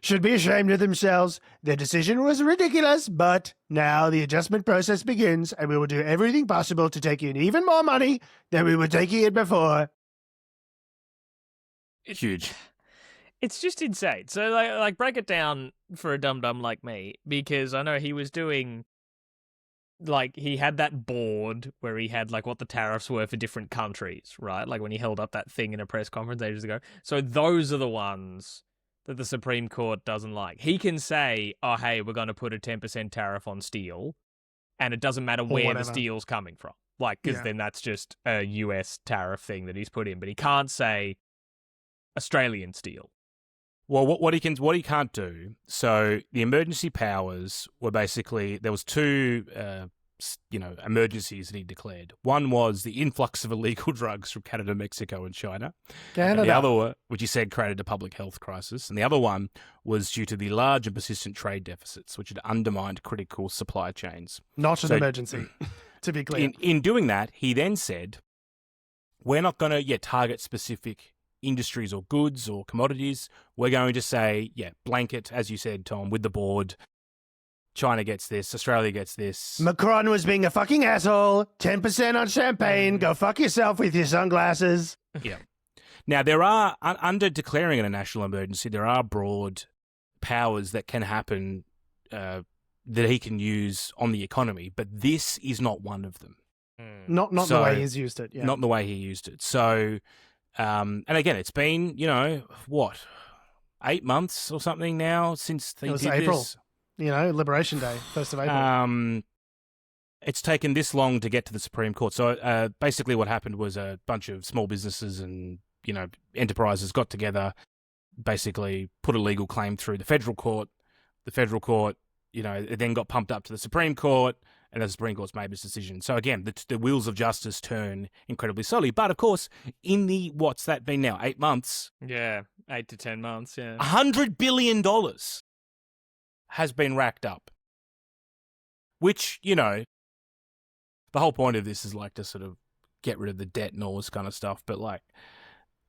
should be ashamed of themselves. Their decision was ridiculous, but now the adjustment process begins, and we will do everything possible to take in even more money than we were taking in before. Huge. It's just insane. So, like, break it down for a dum-dum like me, because I know he was doing, like, he had that board where he had, like, what the tariffs were for different countries, right? Like, when he held up that thing in a press conference ages ago. So those are the ones that the Supreme Court doesn't like. He can say, oh, hey, we're going to put a 10% tariff on steel, and it doesn't matter where the steel's coming from. Like, because then that's just a US tariff thing that he's put in. But he can't say Australian steel. Well, what he can't do. So the emergency powers were basically, there was two, emergencies that he declared. One was the influx of illegal drugs from Canada, Mexico, and China. And the other, which he said created a public health crisis, and the other one was due to the large and persistent trade deficits, which had undermined critical supply chains. Not an emergency, to be clear. In doing that, he then said, "We're not going to target specific industries or goods or commodities. We're going to say, blanket, as you said, Tom, with the board. China gets this, Australia gets this." Macron was being a fucking asshole. 10% on champagne. Go fuck yourself with your sunglasses. Yeah. Now, there are, under declaring it a national emergency, there are broad powers that can happen that he can use on the economy, but this is not one of them. Not the way he's used it. Yeah. Not the way he used it. So, and again, it's been, 8 months or something now since he did April. this. Liberation Day, 1st of April. It's taken this long to get to the Supreme Court. So basically what happened was a bunch of small businesses and, enterprises got together, basically put a legal claim through the federal court. The federal court, it then got pumped up to the Supreme Court, and the Supreme Court's made this decision. So again, the wheels of justice turn incredibly slowly. But of course, in the, what's that been now, 8 months? Yeah, 8 to 10 months, yeah. $100 billion has been racked up. Which, the whole point of this is like to sort of get rid of the debt and all this kind of stuff. But like,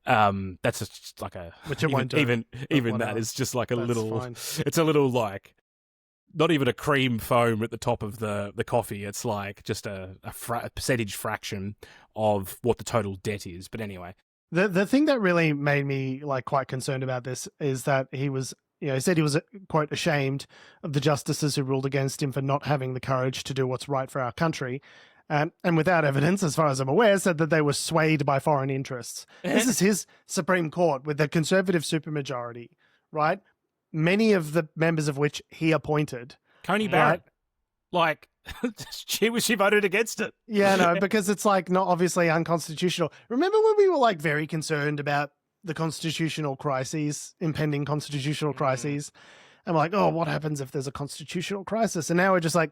that's just like a, which it won't do. Even that is just like a little, fine. It's a little like, not even a cream foam at the top of the coffee. It's like just a percentage fraction of what the total debt is. But anyway. The thing that really made me like quite concerned about this is that he was, he said he was, quote, ashamed of the justices who ruled against him for not having the courage to do what's right for our country. And without evidence, as far as I'm aware, said that they were swayed by foreign interests. This is his Supreme Court with a conservative supermajority, right? Many of the members of which he appointed. Coney Barrett. Like, she voted against it. Yeah, no, because it's like not obviously unconstitutional. Remember when we were like very concerned about the constitutional crises, impending constitutional crises? And we're like, oh, what happens if there's a constitutional crisis? And now we're just like,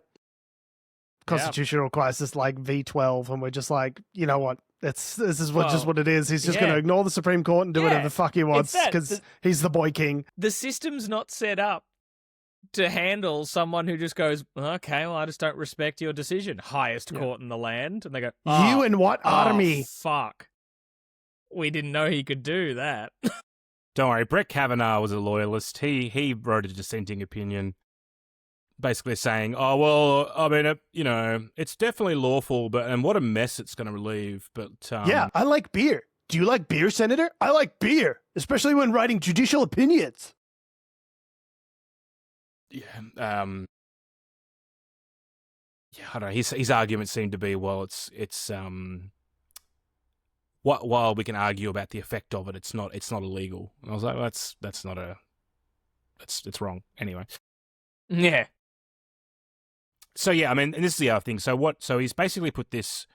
constitutional crisis like V12, and we're just like, you know what? This is just what it is. He's just going to ignore the Supreme Court and do whatever the fuck he wants because he's the boy king. The system's not set up to handle someone who just goes, okay, well, I just don't respect your decision. Highest court in the land. And they go, you and what army? Fuck. We didn't know he could do that. Don't worry. Brett Kavanaugh was a loyalist. He wrote a dissenting opinion basically saying, oh, well, I mean, it's definitely lawful, and what a mess it's going to relieve. But yeah, I like beer. Do you like beer, Senator? I like beer, especially when writing judicial opinions. Yeah, I don't know. His argument seemed to be, well, it's while we can argue about the effect of it, it's not illegal. And I was like, well, that's not it's wrong anyway. Yeah. So yeah, I mean, and this is the other thing. So he's basically put this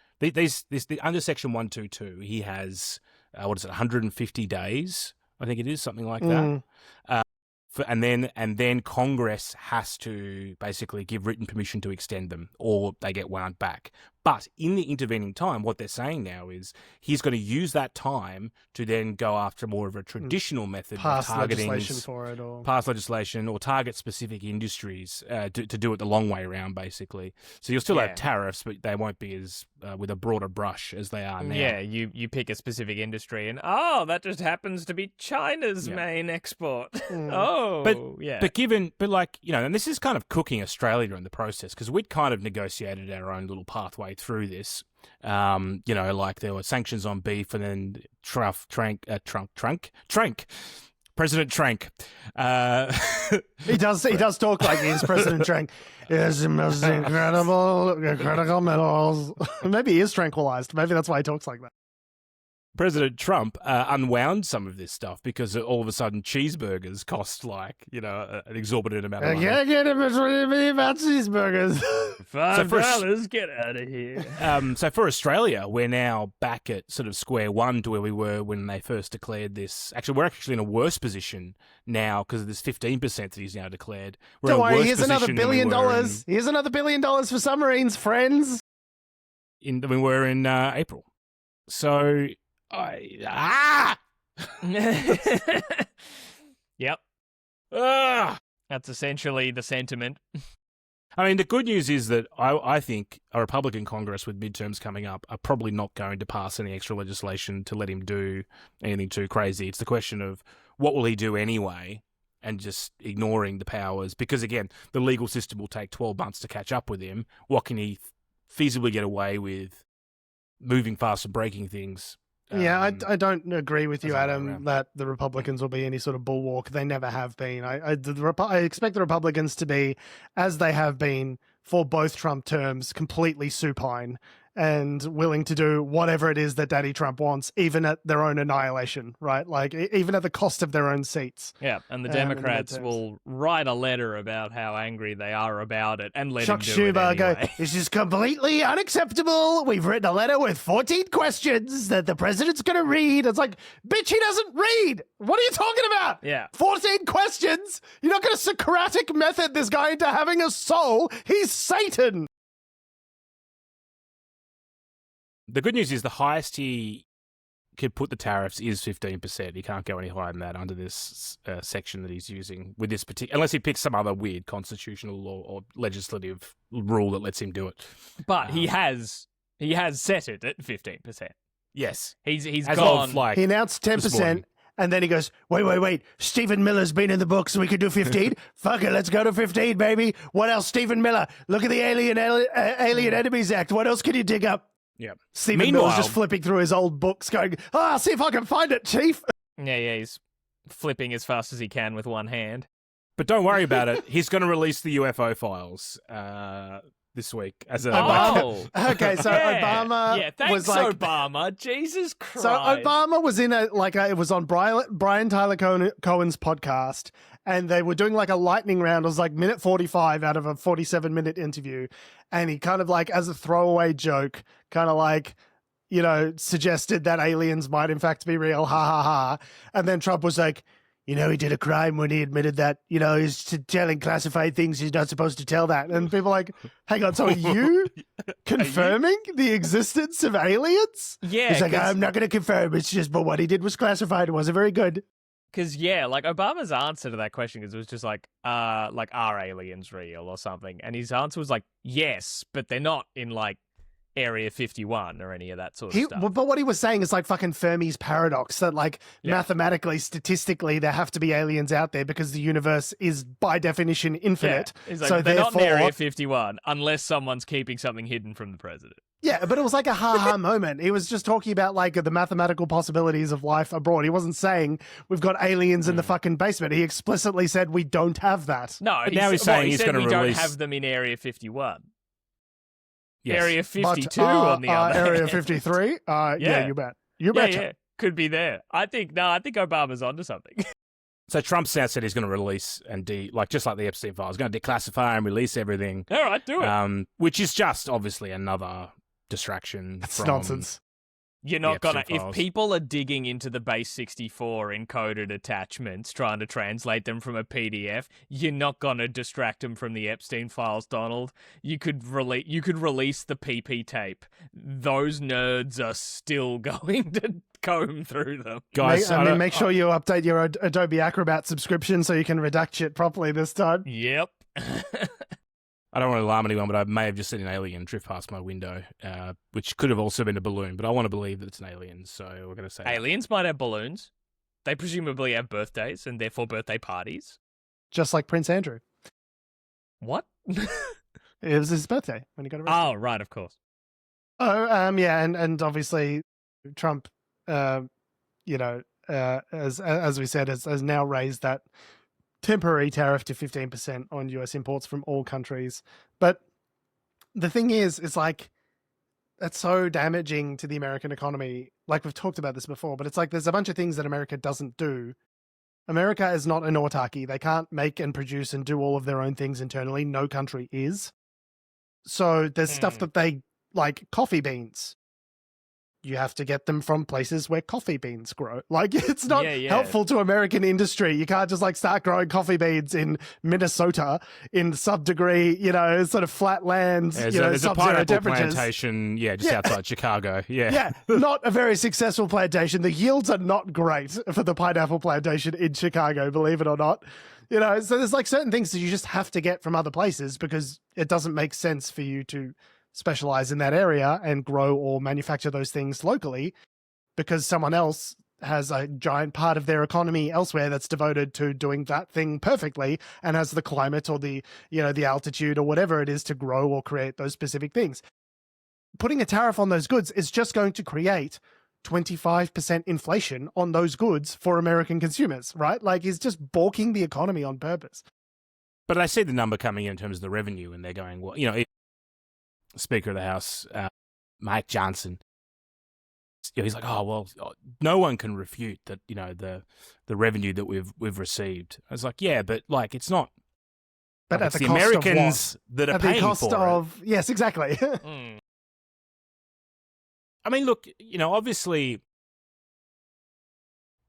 under Section 122. He has 150 days, I think it is, something like that. And then Congress has to basically give written permission to extend them, or they get wound back. But in the intervening time, what they're saying now is he's going to use that time to then go after more of a traditional method Pass of targeting legislation for it, or pass legislation or target specific industries to do it the long way around, basically. So you'll still have tariffs, but they won't be as with a broader brush as they are now. Yeah, you pick a specific industry, and that just happens to be China's main export. But like, you know, and this is kind of cooking Australia in the process, because we'd kind of negotiated our own little pathway through this. You know, like there were sanctions on beef, and then President Trank. he does talk like he is President Trank. Yes, the most incredible critical minerals. Maybe he is tranquilized. Maybe that's why he talks like that. President Trump unwound some of this stuff because all of a sudden cheeseburgers cost like, you know, an exorbitant amount of money. I can't get in between me about cheeseburgers. $5, get out of here. So for Australia, we're now back at sort of square one to where we were when they first declared this. Actually, we're actually in a worse position now because of this 15% that he's now declared. Don't worry, here's another $1 billion. Here's another $1 billion for submarines, friends. We were in April. So... Yep. That's essentially the sentiment. I mean, the good news is that I think a Republican Congress with midterms coming up are probably not going to pass any extra legislation to let him do anything too crazy. It's the question of what will he do anyway, and just ignoring the powers. Because, again, the legal system will take 12 months to catch up with him. What can he feasibly get away with moving fast and breaking things? Yeah, I don't agree with you, Adam, that the Republicans will be any sort of bulwark. They never have been. I expect the Republicans to be, as they have been for both Trump terms, completely supine and willing to do whatever it is that Daddy Trump wants, even at their own annihilation, right? Like, even at the cost of their own seats. Yeah, and the Democrats will write a letter about how angry they are about it and let him do it anyway. This is completely unacceptable. We've written a letter with 14 questions that the president's going to read. It's like, bitch, he doesn't read. What are you talking about? Yeah. 14 questions? You're not going to Socratic method this guy into having a soul. He's Satan. The good news is the highest he could put the tariffs is 15%. He can't go any higher than that under this section that he's using with this particular, unless he picks some other weird constitutional or legislative rule that lets him do it. But he has set it at 15%. Yes, he's as gone. Of, like, he announced 10%. And then he goes, wait. Stephen Miller's been in the book, so we could do 15? Fuck it, let's go to 15, baby. What else, Stephen Miller? Look at the Alien Enemies Act. What else can you dig up? Yeah. Stephen Miller's just flipping through his old books going, see if I can find it, Chief. Yeah, he's flipping as fast as he can with one hand. But don't worry about it. He's going to release the UFO files this week as a okay, so Obama thanks, Obama. Jesus Christ. So Obama was in it was on Brian Tyler Cohen's podcast, and they were doing like a lightning round. It was like minute 45 out of a 47-minute interview, and he kind of like, as a throwaway joke, kind of like, you know, suggested that aliens might in fact be real, ha ha ha. And then Trump was like, you know, he did a crime when he admitted that, you know, he's telling classified things he's not supposed to tell that. And people are like, hang on, so are you confirming the existence of aliens? Yeah. He's like, I'm not going to confirm. It's just, but what he did was classified. It wasn't very good. Because, like Obama's answer to that question, because it was just like, are aliens real or something? And his answer was like, yes, but they're not in like Area 51 or any of that sort of stuff. But what he was saying is like fucking Fermi's paradox, that like mathematically, statistically, there have to be aliens out there because the universe is by definition infinite. Yeah. Like, so they're not in Area 51 unless someone's keeping something hidden from the president. Yeah, but it was like a ha-ha moment. He was just talking about like the mathematical possibilities of life abroad. He wasn't saying we've got aliens in the fucking basement. He explicitly said we don't have that. No, now he's saying he's going to we release... don't have them in Area 51. Yes. Area 52 on the other Area hand. 53? Yeah, you bet. You betcha. Yeah, could be there. I think Obama's onto something. So Trump's now said he's going to release and just like the Epstein files, going to declassify and release everything. All right, do it. Which is just obviously another distraction. It's nonsense. You're not the gonna, Epstein if files. people are digging into the base 64 encoded attachments, trying to translate them from a PDF, you're not gonna distract them from the Epstein files, Donald. You could release the PP tape. Those nerds are still going to comb through them. Guys, make sure you update your Adobe Acrobat subscription so you can redact shit properly this time. Yep. I don't want to alarm anyone, but I may have just seen an alien drift past my window, which could have also been a balloon, but I want to believe that it's an alien, so we're going to say Aliens might have balloons. They presumably have birthdays and therefore birthday parties. Just like Prince Andrew. What? It was his birthday when he got arrested. Oh, right, of course. Yeah, and obviously Trump, as we said, has now raised that temporary tariff to 15% on US imports from all countries. But the thing is, it's like, that's so damaging to the American economy. Like, we've talked about this before, but it's like there's a bunch of things that America doesn't do. America is not an autarky. They can't make and produce and do all of their own things internally. No country is. So there's stuff that they, like coffee beans, you have to get them from places where coffee beans grow. Like, it's not helpful to American industry. You can't just like start growing coffee beans in Minnesota in sub-degree, sort of flat lands, there's a sub-zero pineapple temperatures. plantation, just outside Chicago. Yeah, not a very successful plantation. The yields are not great for the pineapple plantation in Chicago, believe it or not. So there's like certain things that you just have to get from other places because it doesn't make sense for you to specialize in that area and grow or manufacture those things locally because someone else has a giant part of their economy elsewhere that's devoted to doing that thing perfectly and has the climate or the altitude or whatever it is to grow or create those specific things. Putting a tariff on those goods is just going to create 25% inflation on those goods for American consumers, right? Like, he's just balking the economy on purpose. But I see the number coming in terms of the revenue, and they're going, well, Speaker of the House, Mike Johnson, he's like, oh, well, no one can refute that, the revenue that we've received. I was like, yeah, but like, it's not. But like, at it's the the cost Americans of what? that are At paying the cost for of it. Yes, exactly. I mean, look, obviously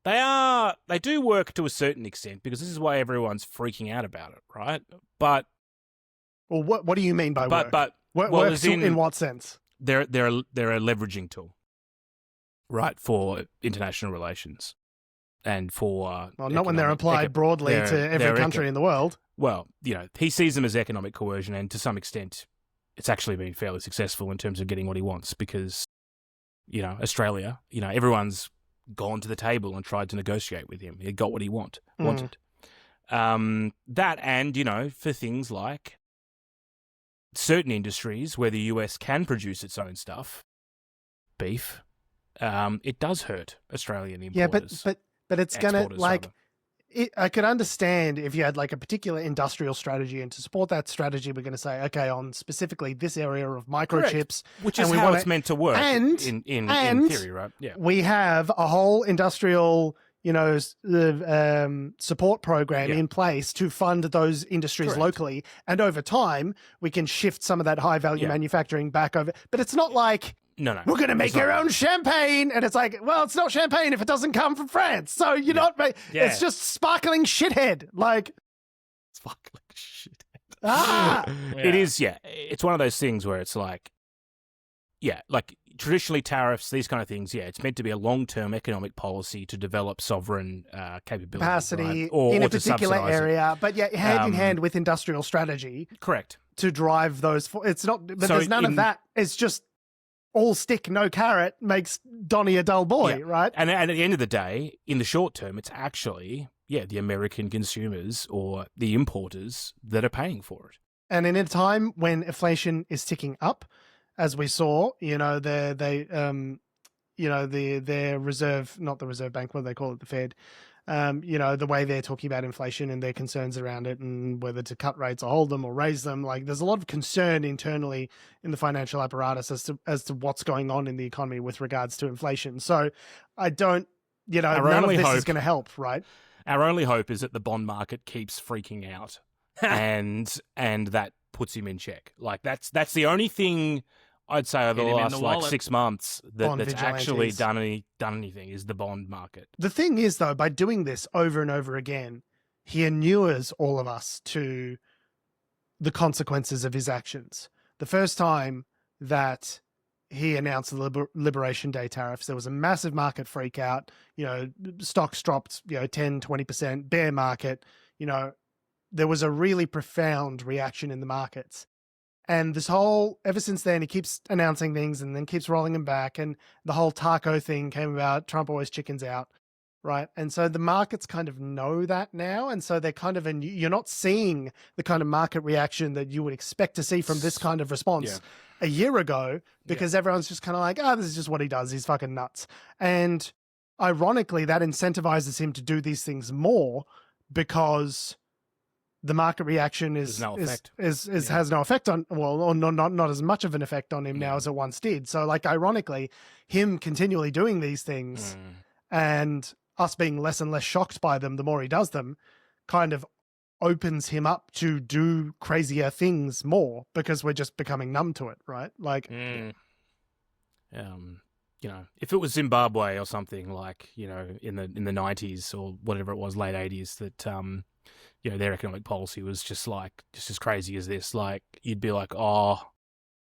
they do work to a certain extent because this is why everyone's freaking out about it, right? But well, what do you mean by work? But work in what sense? They're a leveraging tool, right, for international relations and for not when they're applied broadly to every country in the world. Well, he sees them as economic coercion, and to some extent, it's actually been fairly successful in terms of getting what he wants because, Australia, everyone's gone to the table and tried to negotiate with him. He got what he wanted. That and, for things like certain industries where the US can produce its own stuff, beef, it does hurt Australian importers. Yeah, but it's gonna like. I could understand if you had like a particular industrial strategy, and to support that strategy, we're going to say, okay, on specifically this area of microchips, correct. Which is how it's meant to work in theory, right? Yeah, we have a whole industrial, support program in place to fund those industries locally, and over time we can shift some of that high value manufacturing back over. But it's not like. No. We're going to make our own champagne. And it's like, well, it's not champagne if it doesn't come from France. So you're not, it's just sparkling shithead. Like, sparkling shithead. It is, it's one of those things where it's like, like traditionally tariffs, these kind of things, it's meant to be a long-term economic policy to develop sovereign capability. Capacity right? in a particular area. But hand in hand with industrial strategy. Correct. To drive those, it's not, but there's none of that. It's just, all stick, no carrot makes Donnie a dull boy, right? And at the end of the day, in the short term, it's actually, the American consumers or the importers that are paying for it. And in a time when inflation is ticking up, as we saw, their reserve, not the Reserve Bank, what do they call it, the Fed, the way they're talking about inflation and their concerns around it and whether to cut rates or hold them or raise them. Like, there's a lot of concern internally in the financial apparatus as to what's going on in the economy with regards to inflation. So I don't, none of this is going to help, right? Our only hope is that the bond market keeps freaking out and that puts him in check. Like, that's the only thing I'd say over the Hit him in last the like wallet. 6 months Bond that's actually vigilantes. done anything is the bond market. The thing is, though, by doing this over and over again, he inures all of us to the consequences of his actions. The first time that he announced the Liberation Day tariffs, there was a massive market freak out. Stocks dropped, 10, 20%, bear market. There was a really profound reaction in the markets. And ever since then, he keeps announcing things and then keeps rolling them back. And the whole taco thing came about. Trump always chickens out, right? And so the markets kind of know that now. And so they're kind of, you're not seeing the kind of market reaction that you would expect to see from this kind of response a year ago, because everyone's just kind of like, this is just what he does. He's fucking nuts. And ironically, that incentivizes him to do these things more because the market reaction has no effect on, or not as much of an effect on him now as it once did. So like, ironically, him continually doing these things and us being less and less shocked by them the more he does them kind of opens him up to do crazier things more because we're just becoming numb to it, right? Like, if it was Zimbabwe or something like, in the 90s or whatever it was, late 80s, that their economic policy was just as crazy as this. Like, you'd be like,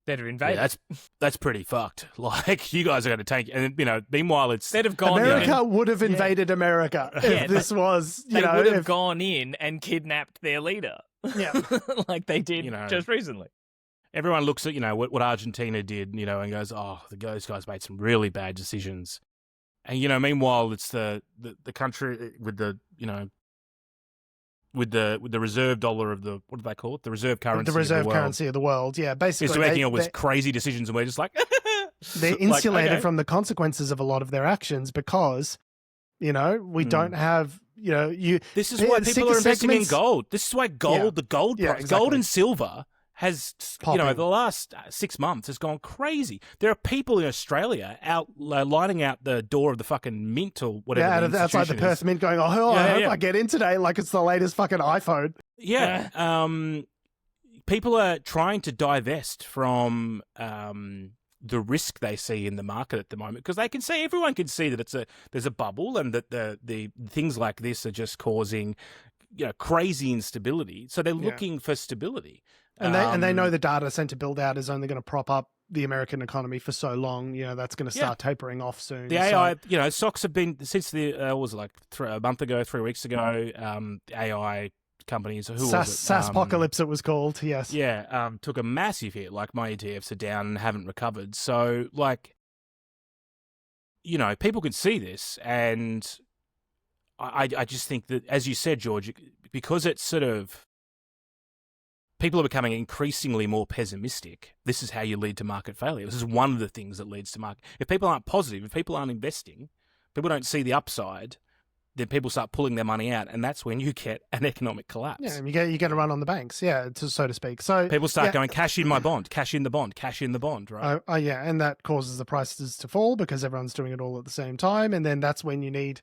they'd have invaded. Yeah, that's pretty fucked. Like, you guys are going to take, and meanwhile, they'd have gone. America would have invaded America if this was. They would have gone in and kidnapped their leader. Yeah, like they did just recently. Everyone looks at what Argentina did, and goes, those guys made some really bad decisions. And meanwhile, it's the country with the with the reserve dollar of the, what do they call it? The reserve currency. The reserve of the world. currency of the world. Yeah, basically. It's making all these crazy decisions, and we're just like, they're insulated from the consequences of a lot of their actions because, we don't have, This is why people are investing in gold. This is why the gold price, exactly. Gold and silver has, the last 6 months has gone crazy. There are people in Australia out lining out the door of the fucking mint or whatever. Yeah, outside the Perth Mint going, I hope I get in today like it's the latest fucking iPhone. Yeah. People are trying to divest from the risk they see in the market at the moment because everyone can see that there's a bubble and that the things like this are just causing crazy instability. So they're looking for stability. And they know the data center build out is only going to prop up the American economy for so long. That's going to start tapering off soon. The AI, stocks have been since a month ago, 3 weeks ago. AI companies, SaaSpocalypse it was called. Yes, took a massive hit. Like my ETFs are down and haven't recovered. So people can see this, and I just think that, as you said, George, because it's sort of. People are becoming increasingly more pessimistic. This is how you lead to market failure. This is one of the things that leads to market. If people aren't positive, if people aren't investing, people don't see the upside, then people start pulling their money out, and that's when you get an economic collapse. Yeah, you get a run on the banks, so to speak. So people start going, cash in my bond, cash in the bond, cash in the bond, right? And that causes the prices to fall because everyone's doing it all at the same time, and then that's when you need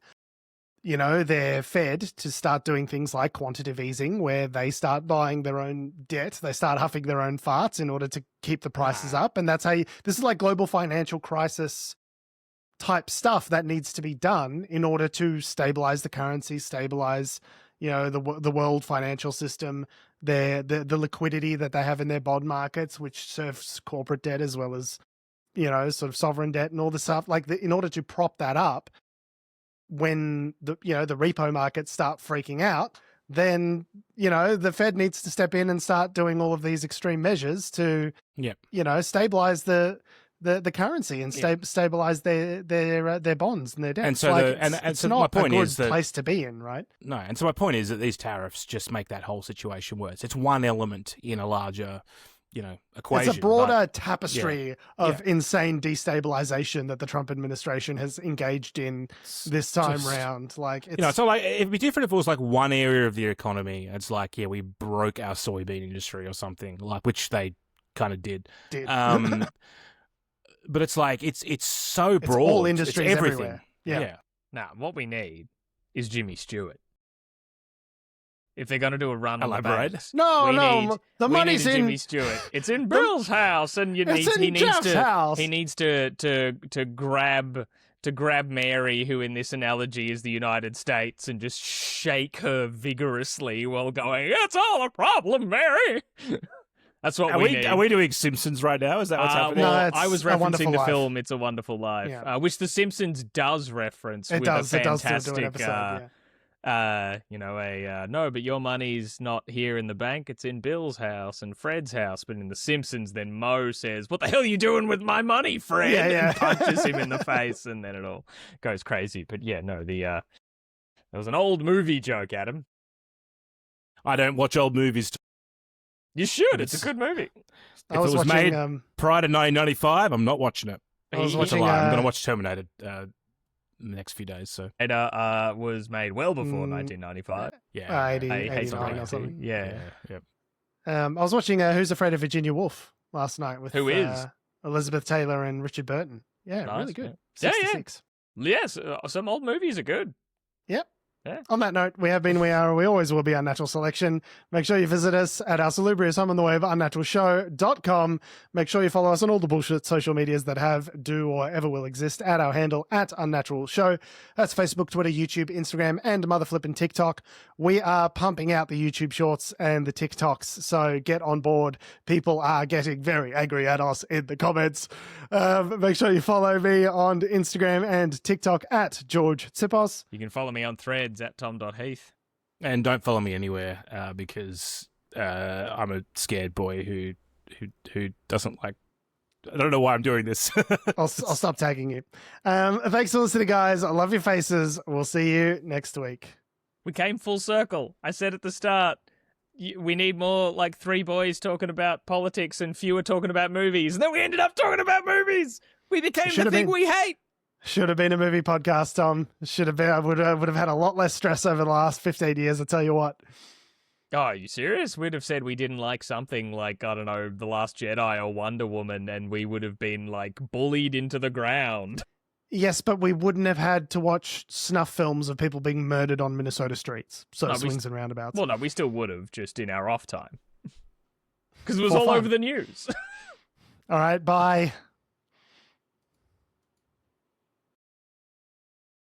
their Fed to start doing things like quantitative easing, where they start buying their own debt, they start huffing their own farts in order to keep the prices up. And that's this is like global financial crisis type stuff that needs to be done in order to stabilize the currency, stabilize, the world financial system, the liquidity that they have in their bond markets, which serves corporate debt as well as, sort of sovereign debt and all this stuff. In order to prop that up, when the repo markets start freaking out, then the Fed needs to step in and start doing all of these extreme measures to stabilize the currency and stabilize their bonds and their debt. And so it's not my point is that place to be in, right? No, and so my point is that these tariffs just make that whole situation worse. It's one element in a larger equation. It's a broader tapestry of insane destabilization that the Trump administration has engaged in this time round. So it'd be different if it was like one area of the economy. It's like, we broke our soybean industry or something, which they kind of did. But it's like it's so broad. It's all industries, it's everything. Everywhere. Yeah. Now, what we need is Jimmy Stewart. If they're going to do a run on the Elaborate. banks, No, we no, need- the we money's need a in Jimmy Stewart. It's in Bill's house, and It's in Jeff's house. He needs to grab Mary, who in this analogy is the United States, and just shake her vigorously while going, "It's all a problem, Mary." That's what we need. Are we doing Simpsons right now? Is that what's happening? No, Well, it's I was A Wonderful referencing the Life. film "It's a Wonderful Life," Yeah. which The Simpsons does reference It with does. a It does fantastic, do an episode. Yeah. no, but your money's not here in the bank; it's in Bill's house and Fred's house. But in The Simpsons, then Moe says, "What the hell are you doing with my money, Fred?" Yeah, yeah. And punches him in the face, and then it all goes crazy. But yeah, no, there was an old movie joke, Adam. I don't watch old movies. You should. It's a good movie. I If was it was watching. made prior to 1995, I'm not watching it. I was He- That's a watching. lie. I'm going to watch Terminator in the next few days. So It was made well before 1995. yeah, 80, I hate 89 or something. something. Yeah. yeah. I was watching Who's Afraid of Virginia Woolf last night with Who is? Elizabeth Taylor and Richard Burton. Yeah, Nice, really good. yeah. Yeah, yeah. 66. Yes, some old movies are good. On that note, we have been, we are, we always will be Unnatural Selection. Make sure you visit us at our salubrious home on the web, unnaturalshow.com. Make sure you follow us on all the bullshit social medias that have, do, or ever will exist at our handle at Unnatural Show. That's Facebook, Twitter, YouTube, Instagram, and motherflippin' TikTok. We are pumping out the YouTube shorts and the TikToks, so get on board. People are getting very angry at us in the comments. Make sure you follow me on Instagram and TikTok at George Tsipos. You can follow me on Threads at tom.heath. And don't follow me anywhere because I'm a scared boy who doesn't like. I don't know why I'm doing this. I'll stop tagging you. Thanks for listening, guys. I love your faces. We'll see you next week. We came full circle. I said at the start, we need more like three boys talking about politics and fewer talking about movies. And then we ended up talking about movies. We became the thing we hate. Should have been a movie podcast, Tom. Should have been. I would have had a lot less stress over the last 15 years. I tell you what. Oh, are you serious? We'd have said we didn't like something like, I don't know, The Last Jedi or Wonder Woman, and we would have been like bullied into the ground. Yes, but we wouldn't have had to watch snuff films of people being murdered on Minnesota streets. So No, swings and roundabouts. Well, no, we still would have, just in our off time. Because it was For all fun. over the news. All right, bye.